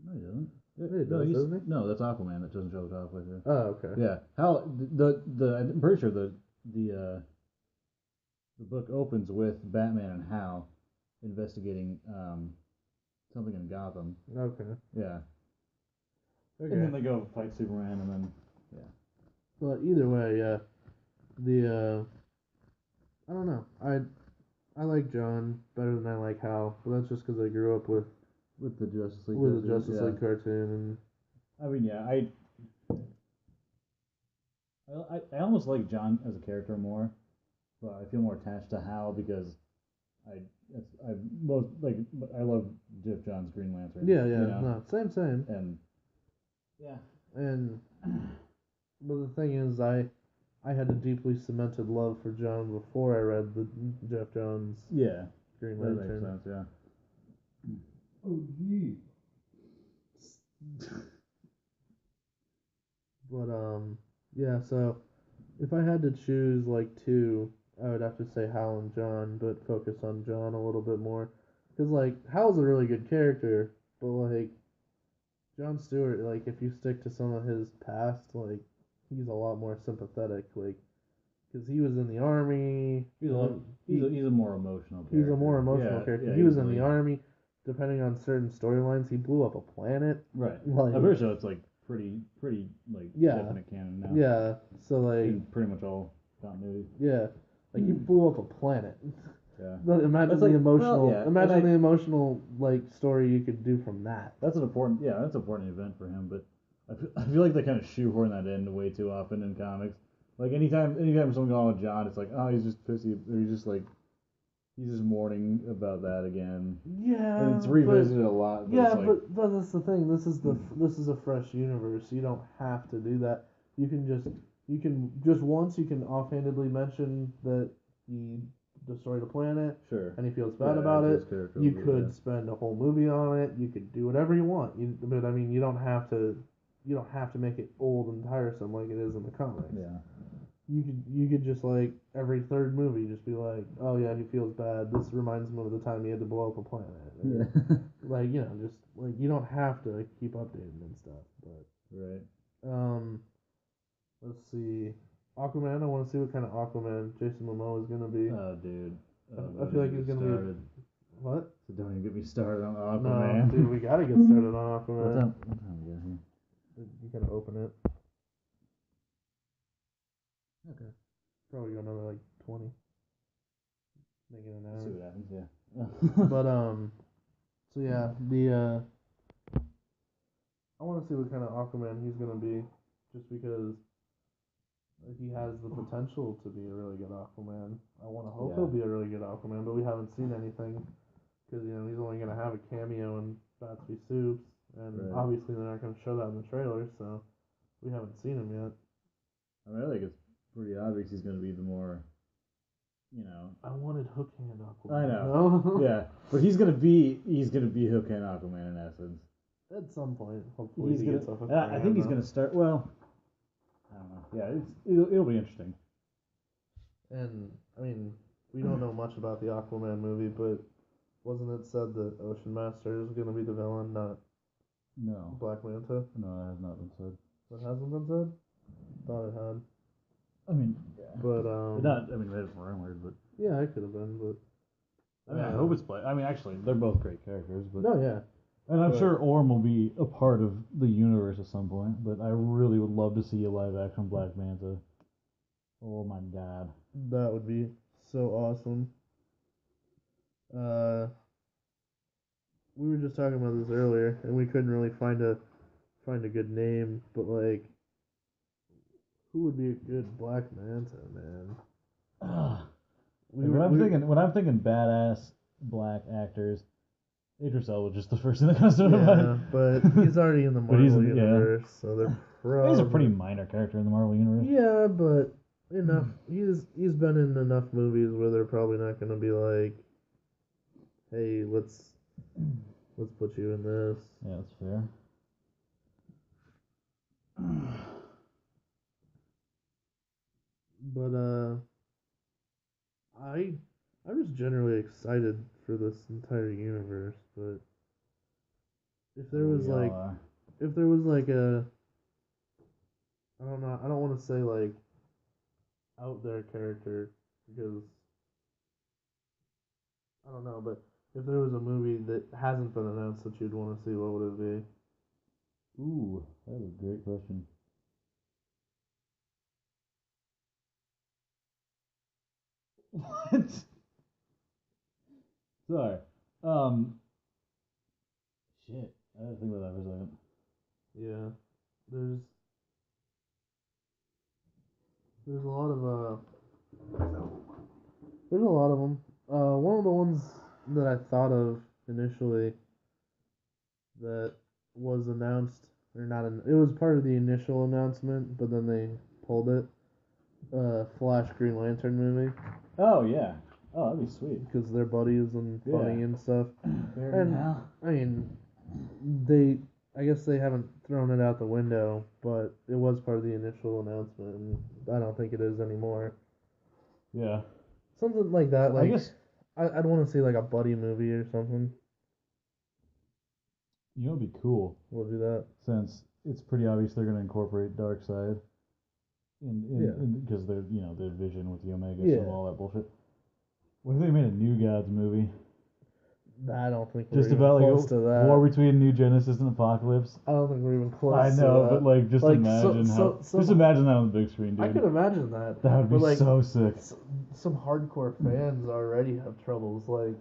No, he doesn't. He no, does, doesn't he? No, that's Aquaman that doesn't show up halfway through. Oh, okay. Yeah. How I'm pretty sure the book opens with Batman and Hal investigating something in Gotham. Okay. Yeah. Okay. And then they go fight Superman, and then But either way, yeah. The I don't know. I like John better than I like Hal, but that's just because I grew up with the Justice League. the Justice League cartoon, and I mean, yeah, I almost like John as a character more, but I feel more attached to Hal because I most like I love Jeff Johns' Green Lantern. yeah, you know? no, same, And yeah, and but the thing is, I had a deeply cemented love for John before I read the Jeff Johns Green that Lantern. makes sense. Yeah. Oh, gee. But yeah. So if I had to choose like two, I would have to say Hal and John, but focus on John a little bit more, because like Hal's a really good character, but like Jon Stewart, like if you stick to some of his past, like he's a lot more sympathetic, like because he was in the army. He's a more emotional character. He's a more emotional character. Yeah, he was in the army. Depending on certain storylines, he blew up a planet. Right. Like, I'm pretty sure it's like pretty like definite canon now. Yeah. So like in pretty much all continuity. Yeah. Like he blew up a planet. Yeah. Imagine the emotional. Imagine the emotional like story you could do from that. That's an important. Yeah, that's an important event for him. But I feel like they kind of shoehorn that in way too often in comics. Like anytime something going on with John, it's like, oh, he's just pissy. Or he's just mourning about that again. Yeah. And it's revisited a lot. But yeah, but that's the thing. This is a fresh universe. You don't have to do that. You can just once you can offhandedly mention that he destroyed a planet. Sure. And he feels bad about it. You could spend a whole movie on it. You could do whatever you want. But I mean, you don't have to make it old and tiresome like it is in the comics. Yeah. You could just like every third movie just be like, oh yeah, he feels bad. This reminds him of the time he had to blow up a planet. Or, like just like you don't have to keep updating and stuff. But right. Let's see. Aquaman. I want to see what kind of Aquaman Jason Momoa is gonna be. Oh, dude. I feel like he's gonna be. What? So don't even get me started on Aquaman. No, dude, we gotta get started on Aquaman. What time we got here? You gotta open it. Okay. Probably go another like 20. Make it an hour. See what happens, yeah. But so yeah, I want to see what kind of Aquaman he's gonna be, just because he has the potential to be a really good Aquaman. I want to hope he'll be a really good Aquaman, but we haven't seen anything, because he's only gonna have a cameo in Bats v Soups, and obviously they're not gonna show that in the trailer, so we haven't seen him yet. I mean, I think it's pretty obvious he's going to be the more, I wanted Hook Hand Aquaman. I know. Yeah, but he's going to be Hook Hand Aquaman in essence. At some point, hopefully he gets a hook. I think he's going to start. Well, I don't know. Yeah, it'll be interesting. And I mean, we don't know much about the Aquaman movie, but wasn't it said that Ocean Master is going to be the villain, not Black Manta? No, that has not been said. That hasn't been said? Thought it had. I mean, but not. I mean, there's rumors, but yeah, it could have been. But I mean, I hope it's play. I mean, actually, they're both great characters. But no, yeah. And I'm sure Orm will be a part of the universe at some point. But I really would love to see a live action Black Manta. Oh my god, that would be so awesome. We were just talking about this earlier, and we couldn't really find a good name, but like, who would be a good Black Manta, man? When I'm thinking badass black actors, Idris Elba was just the first thing that comes to my mind. But he's already in the Marvel universe, so they're probably... He's a pretty minor character in the Marvel universe. Yeah, but enough. He's been in enough movies where they're probably not going to be like, hey, let's put you in this. Yeah, that's fair. But I'm just generally excited for this entire universe, but if there was We all like are. if there was like a I don't know, I don't want to say like out there character because I don't know, but if there was a movie that hasn't been announced that you'd want to see, what would it be? Ooh, that is a great question. What? Sorry. Um. Shit. I gotta think about that for a second. Yeah, there's there's a lot of there's a lot of them. One of the ones that I thought of initially that was announced or not, it was part of the initial announcement, but then they pulled it. Flash Green Lantern movie Oh yeah. Oh, that'd be sweet. because they're buddies and funny Yeah. and stuff. Fair And enough. I mean, I guess they haven't thrown it out the window, but it was part of the initial announcement, and I don't think it is anymore. Yeah. Something like that, like I guess I'd want to see like a buddy movie or something. you know it'd be cool We'll do that. since it's pretty obvious they're gonna incorporate Darkseid in because they're their vision with the Omegas and Yeah. all that bullshit. What if they made a New Gods movie? I don't think we're Just even about like close to that. war between New Genesis and Apocalypse. I don't think we're even close. I know, to that. but like just Like, imagine just imagine that on the big screen, I dude. could imagine that. That would be but, like, so sick. Some hardcore fans already have troubles like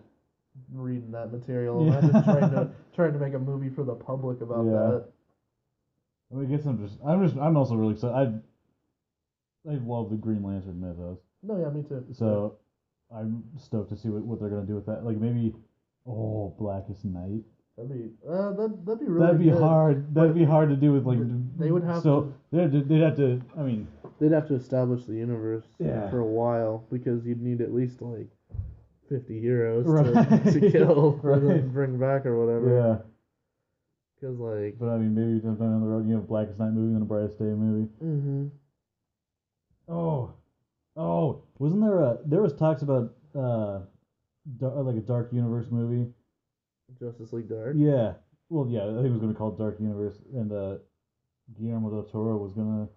reading that material. Imagine trying to make a movie for the public about that. I mean, I guess I'm also really excited. I love the Green Lantern mythos. No, yeah, me too. So I'm stoked to see what they're gonna do with that. Like maybe, Blackest Night. That'd be really That'd be good. hard. That'd be hard to do with like. They would have so they'd have to. I mean, they'd have to establish the universe Yeah. for a while because you'd need at least like 50 heroes Right. to kill Right. and then bring back or whatever. yeah. Because like. But I mean, maybe sometime down the road you have Blackest Night movie and a Brightest Day movie. Mm-hmm. Wasn't there was talks about like a Dark Universe movie? Justice League Dark. Yeah. Well, yeah, I think it was gonna be called Dark Universe, and Guillermo del Toro was gonna.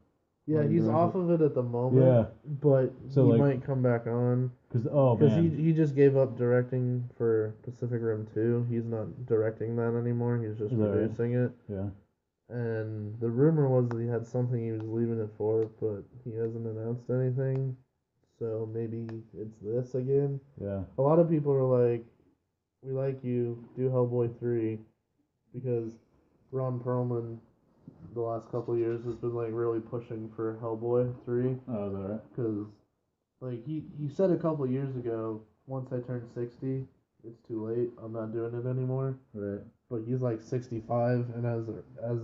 Yeah, Like, he's direct off it. of it at the moment. Yeah. But So, he like- might come back on. Because He just gave up directing for Pacific Rim 2. He's not directing that anymore. He's just Is that right? producing it. yeah. And the rumor was that he had something he was leaving it for, but he hasn't announced anything. So maybe it's this again. Yeah. A lot of people are like, "We like you. Do Hellboy 3," because Ron Perlman the last couple of years has been like really pushing for Hellboy 3. Oh, is that right? Because, like, he said a couple years ago, once I turn 60, it's too late. I'm not doing it anymore. Right. But he's like 65, and as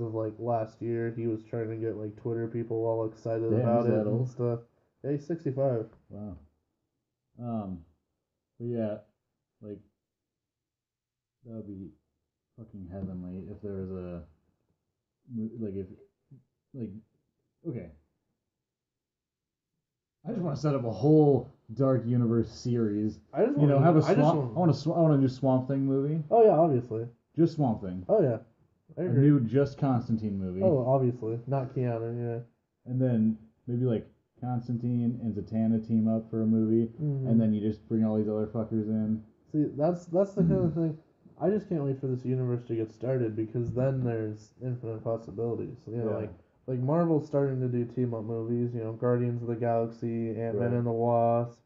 of like last year, he was trying to get like Twitter people all excited Damn, about he's it that and old? stuff. Yeah, he's 65. Wow. But yeah, like that would be fucking heavenly if there was okay. I just want to set up a whole Dark Universe series. I just You know, have a I just swamp. I want to do Swamp Thing movie. Oh yeah, obviously. Just Swamp Thing. Oh yeah, I A agree. new just Constantine movie. Oh, obviously, not Keanu. Yeah. And then maybe like Constantine and Zatanna team up for a movie, Mhm. and then you just bring all these other fuckers in. See, that's the kind of thing. I just can't wait for this universe to get started because then there's infinite possibilities. You know, Yeah. like Marvel's starting to do team up movies. You know, Guardians of the Galaxy, Ant-Man Right. and the Wasp.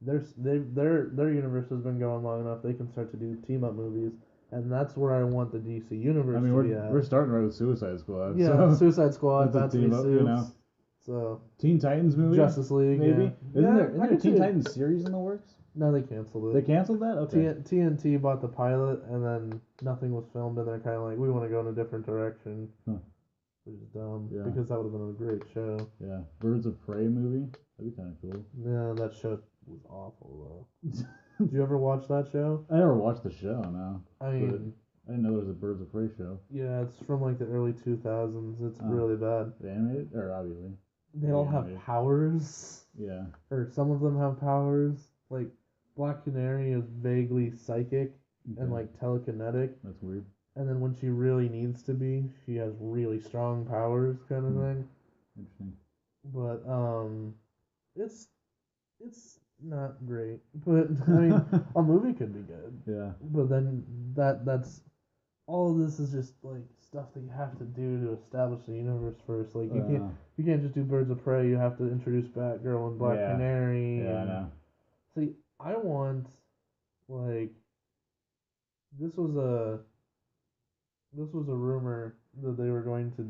Their universe has been going long enough. They can start to do team up movies, and that's where I want the DC universe I mean, to be at. we're starting right with Suicide Squad. Yeah, so Suicide Squad, that's a Batman team up, suits. you know. So Teen Titans movie, Justice League, maybe. yeah. Isn't Yeah, there I a could Teen see it. Titans series in the works? No, they canceled They it. canceled that. Okay. TNT bought the pilot, and then nothing was filmed, and they're kind of like, we want to go in a different direction. Huh. Which is dumb, Yeah. because that would have been a great show. Yeah, Birds of Prey movie. That'd be kind of cool. Yeah, that show was awful, though. Did you ever watch that show? I never watched the show. No, I mean, I didn't know there was a Birds of Prey show. yeah, it's from like the early 2000s. It's Oh. really bad. The animated, or obviously. They all have Animated. powers, Yeah. or some of them have powers. Like, Black Canary is vaguely psychic and Okay. like telekinetic. That's weird. and then when she really needs to be, she has really strong powers, kind of thing. Interesting. But it's not great. But I mean, a movie could be good. Yeah. But then that's all of this is just like stuff that you have to do to establish the universe first. Like you can't just do Birds of Prey. You have to introduce Batgirl and Black Canary. Yeah, I know. See, I want like this was a rumor that they were going to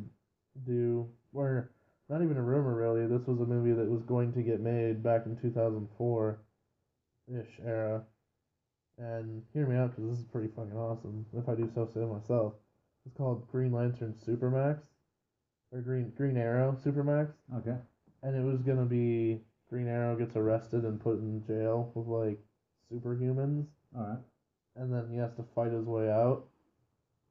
do, or not even a rumor really. This was a movie that was going to get made back in 2004-ish era. And hear me out, because this is pretty fucking awesome, if I do so say myself. It's called Green Lantern Supermax, or Green Arrow Supermax. Okay. And it was gonna be Green Arrow gets arrested and put in jail with like superhumans. Alright. And then he has to fight his way out.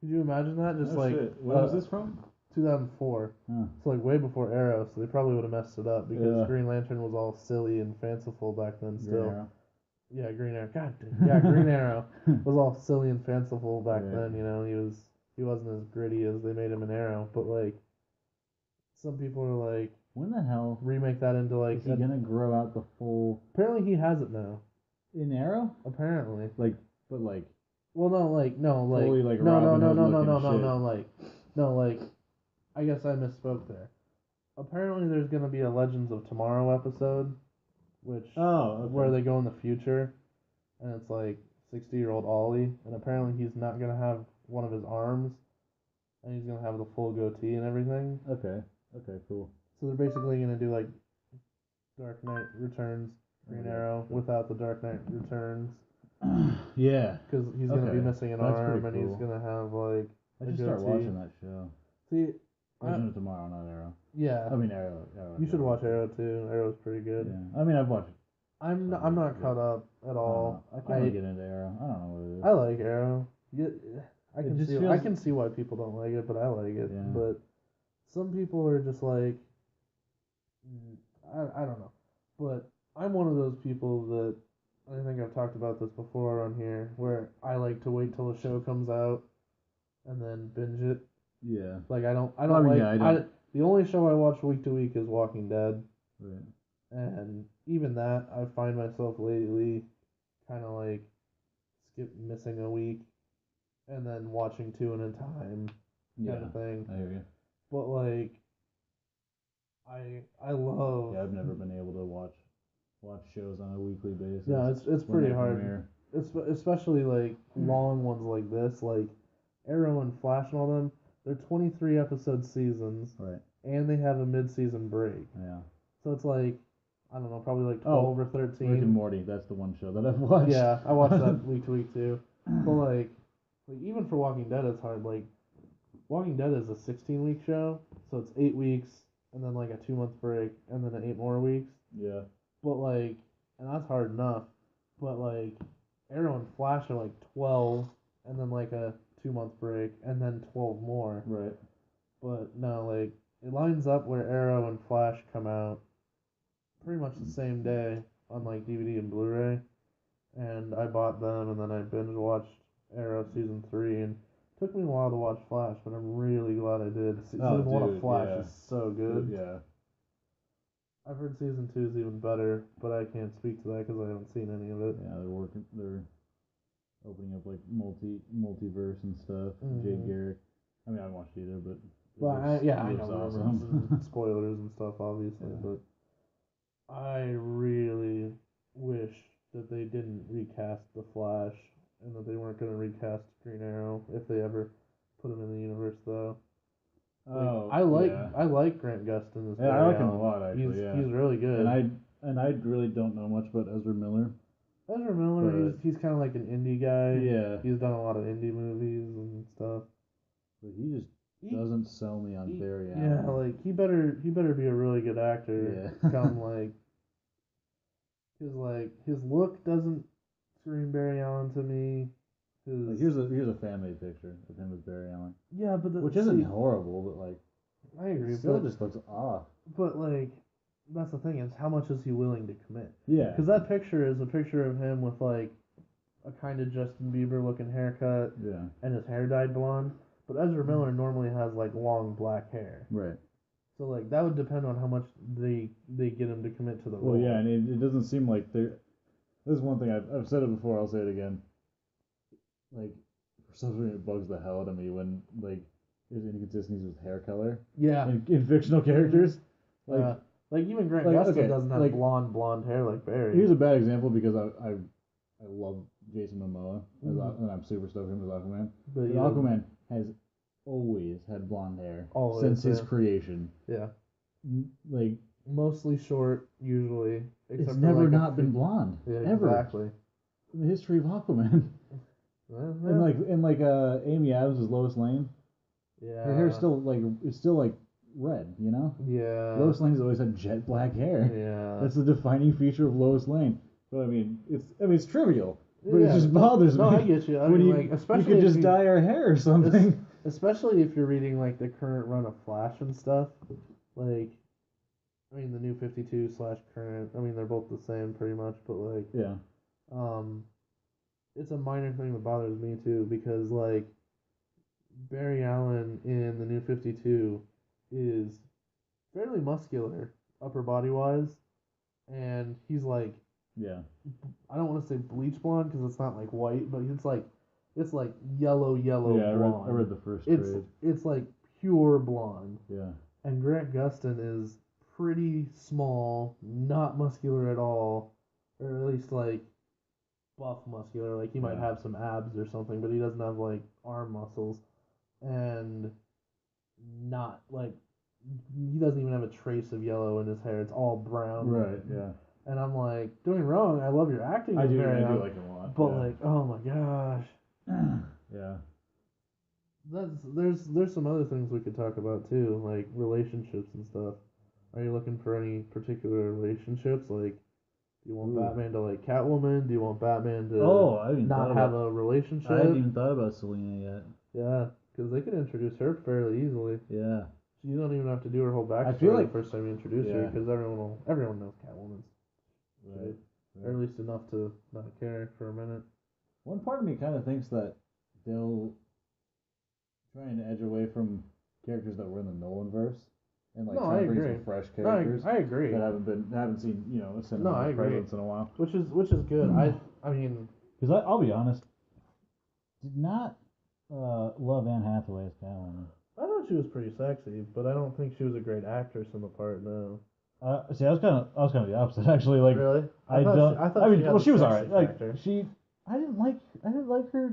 Could you imagine that? Just shit. When was this from? 2004. Huh. So like way before Arrow, so they probably would have messed it up because Green Lantern was all silly and fanciful back then still. Green Arrow. Yeah, Green Arrow. God damn. Yeah, Green Arrow was all silly and fanciful back then. You know, he wasn't as gritty as they made him in Arrow. But like, some people are like, when the hell remake that into like? Is he gonna grow out the full? Apparently, he has it now. In Arrow? Apparently. Like, but like. Well, no, like no, like fully, like no, Robin Hood like I guess I misspoke there. Apparently, there's gonna be a Legends of Tomorrow episode. Which where they go in the future, and it's like 60-year-old Ollie, and apparently he's not gonna have one of his arms, and he's gonna have the full goatee and everything. Okay, cool. So they're basically gonna do like Dark Knight Returns, Green Arrow without the Dark Knight Returns. Yeah, because he's gonna be missing an arm, and cool. he's gonna have like I should start watching that show. See. Legend of Tomorrow, not Arrow. Yeah. I mean Arrow. You should watch Arrow too. Arrow's pretty good. Yeah. I mean I've watched. I'm not caught up at all. I can't get into Arrow. I don't know what it is. I like Arrow. I can see why people don't like it, but I like it. Yeah. But some people are just like, I don't know. But I'm one of those people that I think I've talked about this before on here, where I like to wait till a show comes out and then binge it. Yeah. Like I don't the only show I watch week to week is Walking Dead. Right. And even that, I find myself lately kind of like missing a week and then watching two in a time kind of thing. I hear you. But like I love. Yeah, I've never been able to watch shows on a weekly basis. Yeah, it's pretty hard. It's especially like long ones like this, like Arrow and Flash and all them. They're 23 episode seasons, right? And they have a mid-season break. Yeah. So it's like, I don't know, probably like 12 or 13. Rick and Morty, that's the one show that I've watched. Yeah, I watch that week to week too. But like even for Walking Dead, it's hard. Like Walking Dead is a 16-week show, so it's 8 weeks and then like a 2-month break and then 8 more weeks. Yeah. But like, and that's hard enough. But like, Arrow and Flash are like 12 and then like a 2-month break and then 12 more. Right. But no, like it lines up where Arrow and Flash come out pretty much the same day on like DVD and Blu-ray, and I bought them and then I binge watched Arrow season 3, and it took me a while to watch Flash, but I'm really glad I did. Season 1 of Flash is so good. Yeah. I've heard season 2 is even better, but I can't speak to that because I haven't seen any of it. Yeah, they're opening up like multiverse and stuff. Mm-hmm. Jay Garrick. I mean, I haven't watched either, but I know awesome. and spoilers and stuff, obviously, but I really wish that they didn't recast the Flash and that they weren't going to recast Green Arrow if they ever put him in the universe, though. I like Grant Gustin as I like him a lot, actually. He's really good. And I really don't know much about Ezra Miller. Ezra Miller, he's kind of like an indie guy. Yeah. He's done a lot of indie movies and stuff. But he just doesn't sell me on Barry Allen. Yeah, like he better be a really good actor. Yeah. Come his look doesn't scream Barry Allen to me. Like here's a fan made picture of him with Barry Allen. Yeah, but which isn't horrible, but like I agree. Still just looks off. But like that's the thing, is how much is he willing to commit? Yeah. Because that picture is a picture of him with like a kind of Justin Bieber looking haircut Yeah. and his hair dyed blonde. But Ezra Miller normally has like long black hair. Right. So like that would depend on how much they get him to commit to the role. Well, yeah, and it doesn't seem like they're. This is one thing I've said it before. I'll say it again. Like, for some reason, it bugs the hell out of me when like there's inconsistencies with hair color. Yeah. In fictional characters. Like even Grant like, Gustin okay, doesn't have like, blonde hair like Barry. Here's a bad example because I love Jason Momoa and I'm super stoked him as Aquaman. But Aquaman has always had blonde hair since his creation. Yeah. Like mostly short usually. It's never not been blonde. Yeah, ever. Exactly. In the history of Aquaman. And like Amy Adams is Lois Lane. Yeah. Her hair's still like red, you know? Yeah. Lois Lane's always had jet black hair. Yeah. That's the defining feature of Lois Lane. But I mean it's trivial. But it just bothers me. No, I get you. I mean, like, especially you could just dye her hair or something. Especially if you're reading like the current run of Flash and stuff. Like, I mean, the New 52 / current. I mean, they're both the same pretty much, but like, yeah. It's a minor thing that bothers me too because like, Barry Allen in the New 52 is fairly muscular upper body wise, and he's like. Yeah. I don't want to say bleach blonde because it's not like white, but it's like yellow blonde. I read the first trade. It's like pure blonde. Yeah. And Grant Gustin is pretty small, not muscular at all, or at least like buff muscular. Like he might have some abs or something, but he doesn't have like arm muscles, and not like he doesn't even have a trace of yellow in his hair. It's all brown. Right. Yeah. And I'm like, don't get me wrong, I love your acting. I do like him a lot. But like, oh my gosh. Yeah. There's some other things we could talk about too, like relationships and stuff. Are you looking for any particular relationships? Like, do you want Batman to like Catwoman? Do you want Batman to not have a relationship? I haven't even thought about Selena yet. Yeah, because they could introduce her fairly easily. Yeah. You don't even have to do her whole backstory I feel like the first time you introduce her, because everyone knows Catwoman. Right. Or at least enough to not care for a minute. One part of me kind of thinks that they'll try and edge away from characters that were in the Nolanverse and like try and bring some fresh characters. I agree. That haven't seen a cinematic presence in a while. Which is good. I mean, because I'll be honest, did not love Anne Hathaway as Catwoman. I thought she was pretty sexy, but I don't think she was a great actress in the part. No. See, I was kind of the opposite actually. Like, really? She was alright. Like, I didn't like her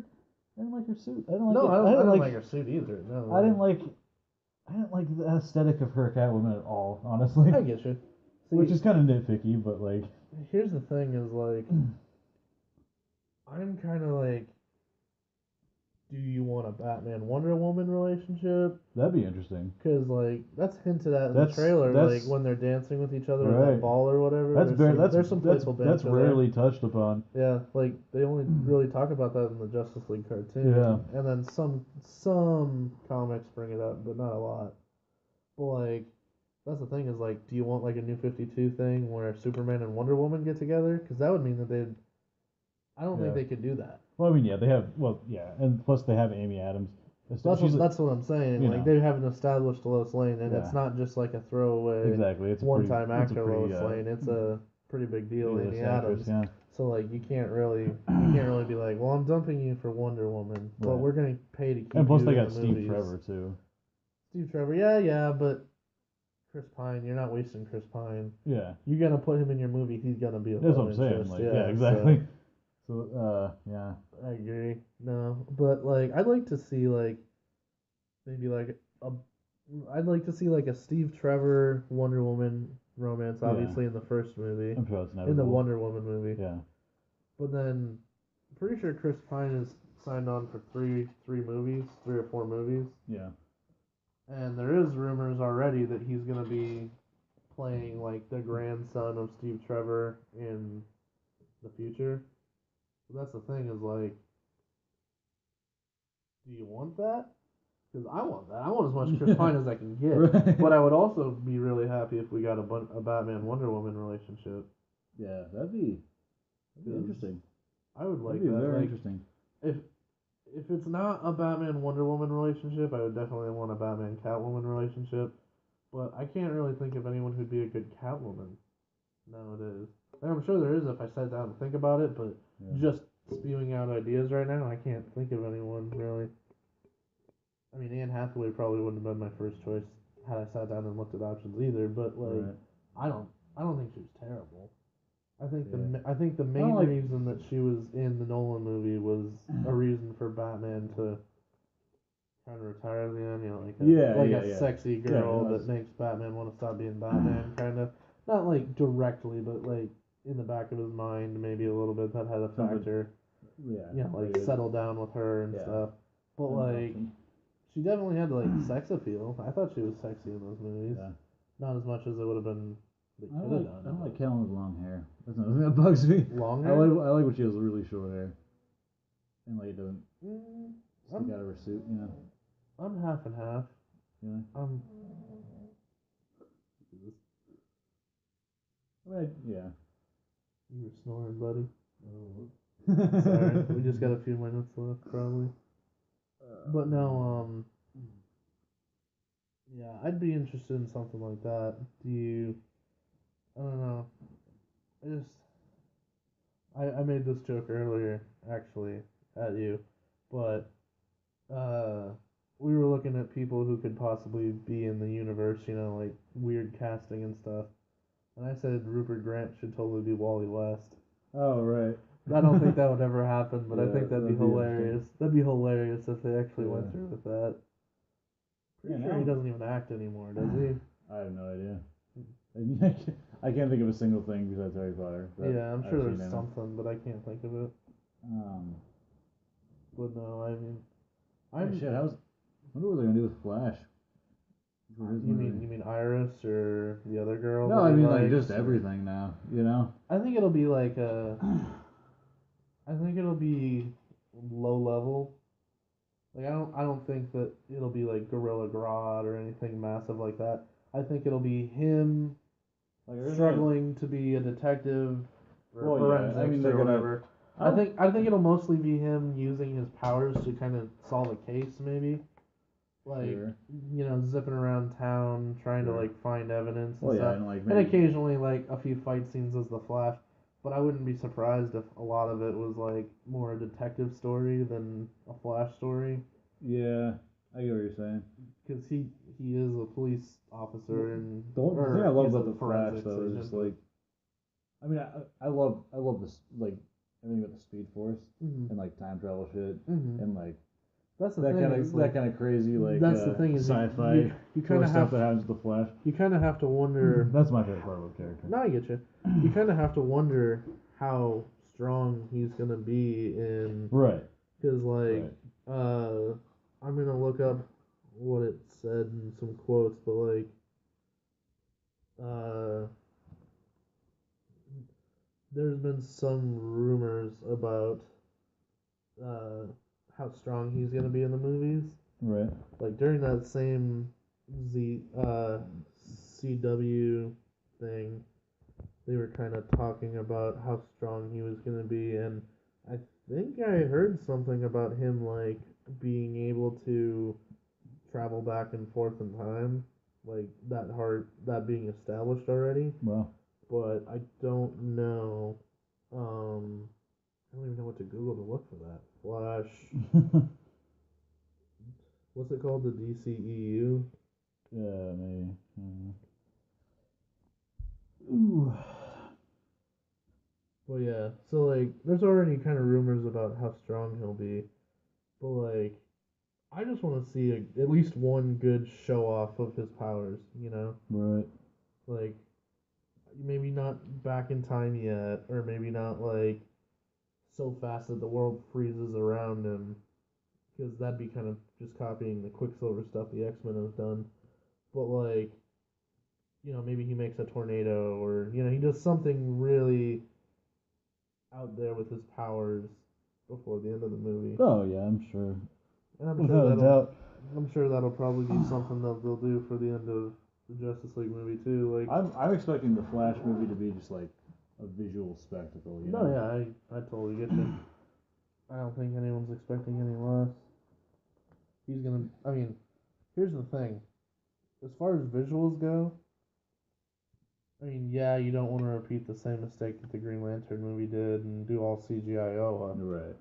suit. I didn't like her suit either. No. I didn't like the aesthetic of her Catwoman at all. Honestly. I get you. See, which is kind of nitpicky, but like. Here's the thing: is like, I'm kind of like. Do you want a Batman Wonder Woman relationship? That'd be interesting. Because like that's hinted at in the trailer, like when they're dancing with each other at that ball or whatever. There's some playful banter. That's rarely touched upon. Yeah, like they only really talk about that in the Justice League cartoon. Yeah. And then some comics bring it up, but not a lot. But like that's the thing is like, do you want like a New 52 thing where Superman and Wonder Woman get together? Because that would mean that they'd. I don't think they could do that. Well, I mean, yeah, they have. Well, yeah, and plus they have Amy Adams. That's what I'm saying. Like they have an established Lois Lane, and it's not just like a throwaway. Exactly, it's one-time actor Lois Lane. It's a pretty big deal. Amy Adams. Yeah. So like you can't really be like, well, I'm dumping you for Wonder Woman, but we're gonna pay to keep. And plus you they in got the Steve movies. Trevor too. Steve Trevor, yeah, but Chris Pine, you're not wasting Chris Pine. Yeah. You're gonna put him in your movie. He's gonna be a. That's what I'm saying. Like, yeah, exactly. So, yeah. I agree. No, but like I'd like to see like maybe like I'd like to see like a Steve Trevor Wonder Woman romance, obviously in the first movie. I'm sure it's inevitable. In the Wonder Woman movie. Yeah. But then, I'm pretty sure Chris Pine is signed on for three or four movies. Yeah. And there is rumors already that he's gonna be playing like the grandson of Steve Trevor in the future. But that's the thing is like, do you want that? Because I want that. I want as much Chris Pine as I can get. Right. But I would also be really happy if we got a Batman Wonder Woman relationship. Yeah, that'd be interesting. I would like That'd be that. very Like, interesting. if it's not a Batman Wonder Woman relationship, I would definitely want a Batman Catwoman relationship. But I can't really think of anyone who'd be a good Catwoman nowadays. Like, I'm sure there is if I sat down and think about it, but just spewing out ideas right now, I can't think of anyone really. I mean, Anne Hathaway probably wouldn't have been my first choice had I sat down and looked at options either. But like, Right. I don't think she was terrible. I think Yeah. I think the main reason that she was in the Nolan movie was a reason for Batman to kind of retire at the end. You know, like a sexy girl that makes Batman want to stop being Batman, kind of. Not like directly, but like in the back of his mind, maybe a little bit that had a factor. Yeah. You know, like settle down with her and stuff. But like, she definitely had like sex appeal. I thought she was sexy in those movies. Yeah. Not as much as it would have been. I don't like Catwoman with long hair. That's another thing that bugs me. Long hair? I like when she has really short hair. And like it doesn't stick out of her suit, you know. I'm half and half. Yeah. Yeah. You were snoring, buddy. Oh. Sorry, we just got a few minutes left, probably. But no, yeah, I'd be interested in something like that. I don't know. I made this joke earlier, actually, at you, but, we were looking at people who could possibly be in the universe, you know, like weird casting and stuff. And I said Rupert Grant should totally be Wally West. Oh, right. I don't think that would ever happen, but I think that'd be hilarious. That'd be hilarious if they actually went through with that. Pretty sure he doesn't even act anymore, does he? I have no idea. I can't think of a single thing besides Harry Potter. Yeah, I'm sure there's something, but I can't think of it. But no, I mean, shit. I wonder what they're gonna do with Flash. You mean Iris or the other girl? No, I mean like just everything now. You know. I think it'll be like I think it'll be low level. Like I don't think that it'll be like Gorilla Grodd or anything massive like that. I think it'll be him struggling to be a detective or forensics or whatever. I think it'll mostly be him using his powers to kind of solve a case, maybe. Like, you know, zipping around town, trying to, like, find evidence and stuff. And occasionally, like, a few fight scenes as the Flash. But I wouldn't be surprised if a lot of it was, like, more a detective story than a Flash story. Yeah, I get what you're saying. Because he is a police officer and... The thing I love about the Flash, though, is just, like... I mean, I love this, like, everything about the Speed Force and, like, time travel shit and, like... That's the thing. That kind of crazy, like, that's the thing is sci-fi you kind of stuff that happens with the Flash. You kind of have to wonder. That's my favorite part of the character. No, I get you. You kind of have to wonder how strong he's gonna be in. Right. Because I'm gonna look up what it said in some quotes, but like, there's been some rumors about how strong he's gonna be in the movies. Right. Like during that same CW thing, they were kind of talking about how strong he was gonna be, and I think I heard something about him like being able to travel back and forth in time, like that being established already. Wow. But I don't know. I don't even know what to Google to look for that. Flash. What's it called? The DCEU? Yeah, maybe. Ooh. Well, yeah. So, like, there's already kind of rumors about how strong he'll be. But, like, I just want to see at least one good show off of his powers, you know? Right. Like, maybe not back in time yet, or maybe not, like, so fast that the world freezes around him, because that'd be kind of just copying the Quicksilver stuff the X-Men have done. But, like, you know, maybe he makes a tornado, or, you know, he does something really out there with his powers before the end of the movie. Oh, yeah, I'm sure. And I'm sure that'll probably be something that they'll do for the end of the Justice League movie, too. Like, I'm expecting the Flash movie to be just, like, a visual spectacle. You No, know? yeah, I totally get you. I don't think anyone's expecting any less. He's gonna. I mean, here's the thing. As far as visuals go, I mean, yeah, you don't want to repeat the same mistake that the Green Lantern movie did and do all CGI OA. Right.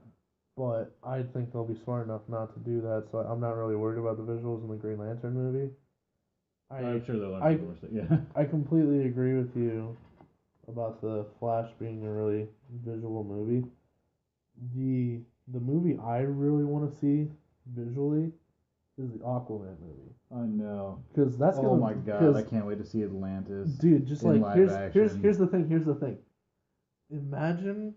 But I think they'll be smart enough not to do that, so I'm not really worried about the visuals in the Green Lantern movie. I'm sure they'll learn from the mistake. Yeah. I completely agree with you about the Flash being a really visual movie. The movie I really want to see visually is the Aquaman movie. I know. Because that's Oh my god! I can't wait to see Atlantis. Dude, just in like live action. here's the thing. Here's the thing. Imagine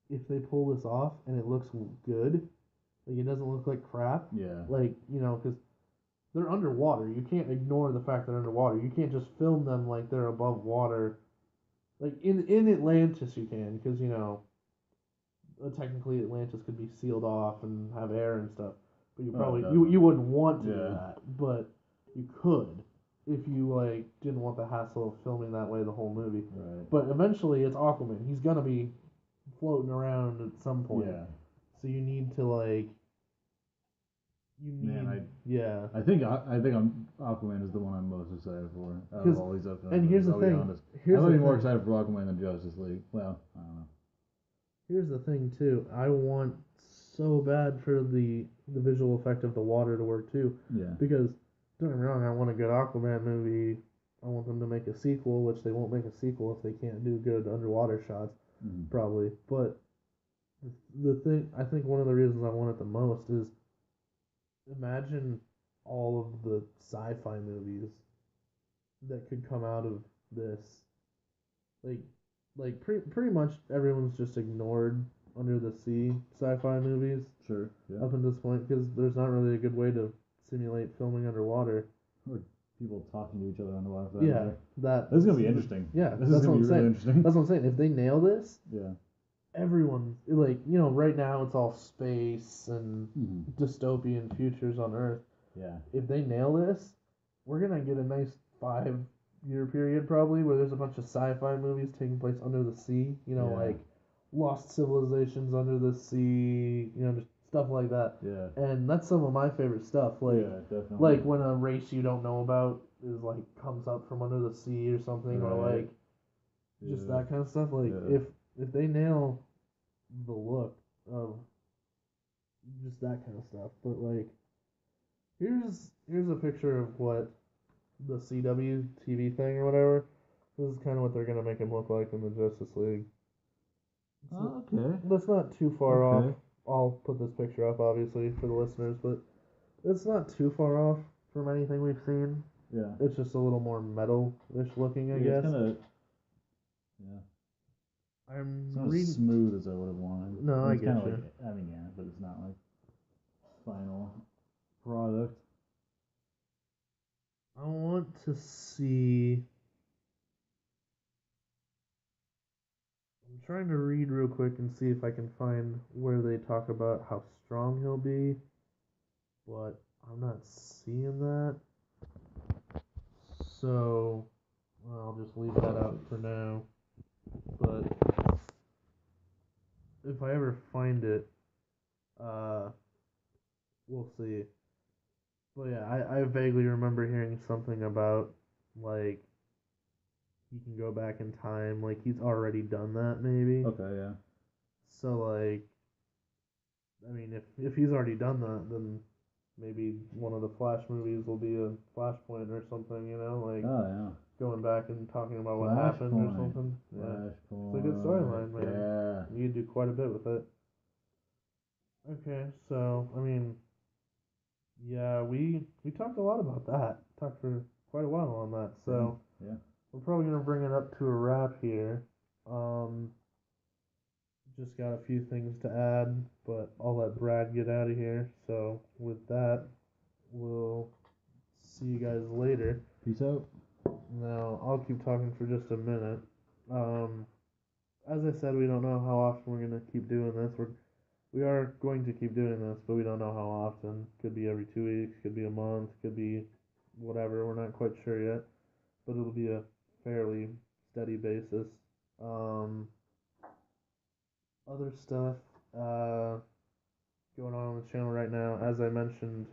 if they pull this off and it looks good. Like it doesn't look like crap. Yeah. Like because they're underwater. You can't ignore the fact they're underwater. You can't just film them like they're above water. Like in Atlantis, you can because technically Atlantis could be sealed off and have air and stuff. But you probably you wouldn't want to do that. But you could if you didn't want the hassle of filming that way the whole movie. Right. But eventually it's Aquaman. He's gonna be floating around at some point. Yeah. So you need to I think Aquaman is the one I'm most excited for out of all these upcoming. And here's the thing. I'm gonna be more excited for Aquaman than Justice League. Well, I don't know. Here's the thing too. I want so bad for the visual effect of the water to work too. Yeah. Because don't get me wrong, I want a good Aquaman movie. I want them to make a sequel, which they won't make a sequel if they can't do good underwater shots, probably. But the thing, I think one of the reasons I want it the most is imagine all of the sci-fi movies that could come out of this. Pretty much everyone's just ignored under the sea sci-fi movies. Sure. Yeah. Up until this point, because there's not really a good way to simulate filming underwater. Or people talking to each other underwater. This is gonna be interesting. Yeah, this is gonna be really interesting. That's what I'm saying. If they nail this, yeah, everyone right now it's all space and dystopian futures on Earth. Yeah. If they nail this, we're gonna get a nice 5-year period probably where there's a bunch of sci-fi movies taking place under the sea. Like Lost Civilizations under the sea. Just stuff like that. Yeah. And that's some of my favorite stuff. Definitely. Like when a race you don't know about is comes up from under the sea or something, or just that kind of stuff. If they nail the look of just that kind of stuff, but here's a picture of what the CW TV thing or whatever. This is kind of what they're gonna make him look like in the Justice League. Okay. That's not too far off. I'll put this picture up, obviously, for the listeners, but it's not too far off from anything we've seen. Yeah. It's just a little more metal-ish looking, I guess. It's kind of... Yeah. It's not as smooth as I would have wanted. No, I get you. But it's not final product. I want to see... I'm trying to read real quick and see if I can find where they talk about how strong he'll be, but I'm not seeing that. So I'll just leave that out for now. But if I ever find it, we'll see. But yeah, I vaguely remember hearing something about he can go back in time, he's already done that maybe. Okay, yeah. So if he's already done that, then maybe one of the Flash movies will be a Flashpoint or something, going back and talking about what happened or something. Flashpoint. It's a good storyline, man. Yeah. You could do quite a bit with it. Okay, so we talked a lot about that. Talked for quite a while on that. So yeah. We're probably gonna bring it up to a wrap here. Just got a few things to add, but I'll let Brad get out of here. So with that, we'll see you guys later. Peace out. Now I'll keep talking for just a minute. As I said, we don't know how often we're gonna keep doing this. We are going to keep doing this, but we don't know how often. Could be every 2 weeks, could be a month, could be whatever. We're not quite sure yet, but it'll be a fairly steady basis. Other stuff going on the channel right now, as I mentioned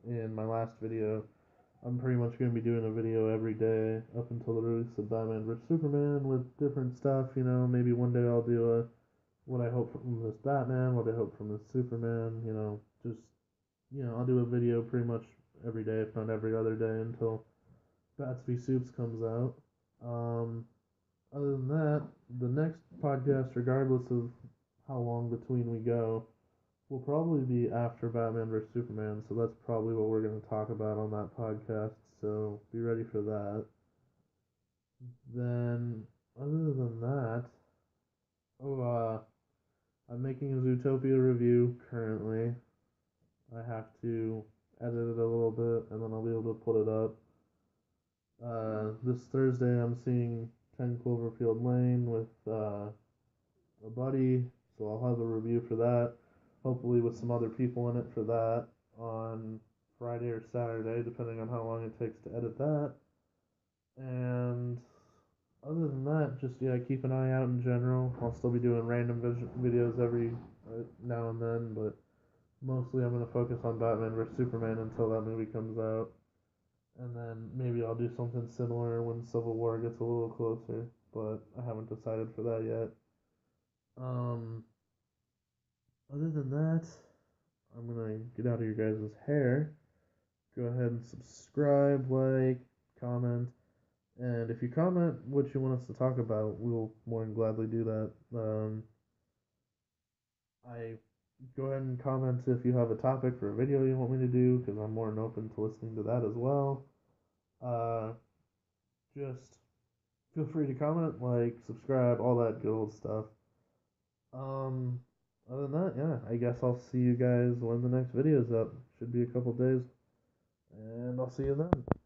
in my last video, I'm pretty much going to be doing a video every day up until the release of Batman vs Superman with different stuff. Maybe one day I'll do what I hope from this Batman, what I hope from this Superman. I'll do a video pretty much every day, if not every other day, until Bats v Soups comes out. Other than that, the next podcast, regardless of how long between we go, will probably be after Batman vs Superman, so that's probably what we're going to talk about on that podcast, so be ready for that. Then, other than that, I'm making a Zootopia review currently. I have to edit it a little bit, and then I'll be able to put it up. This Thursday I'm seeing 10 Cloverfield Lane with a buddy, so I'll have a review for that, hopefully with some other people in it for that, on Friday or Saturday, depending on how long it takes to edit that. And other than that, just keep an eye out in general. I'll still be doing random videos every now and then, but mostly I'm going to focus on Batman vs Superman until that movie comes out. And then maybe I'll do something similar when Civil War gets a little closer, but I haven't decided for that yet. Other than that, I'm gonna get out of your guys' hair. Go ahead and subscribe, like, comment, and if you comment what you want us to talk about, we'll more than gladly do that. I go ahead and comment if you have a topic for a video you want me to do, because I'm more than open to listening to that as well. Just feel free to comment, like, subscribe, all that good old stuff. Other than that, yeah, I guess I'll see you guys when the next video's up. Should be a couple days, and I'll see you then.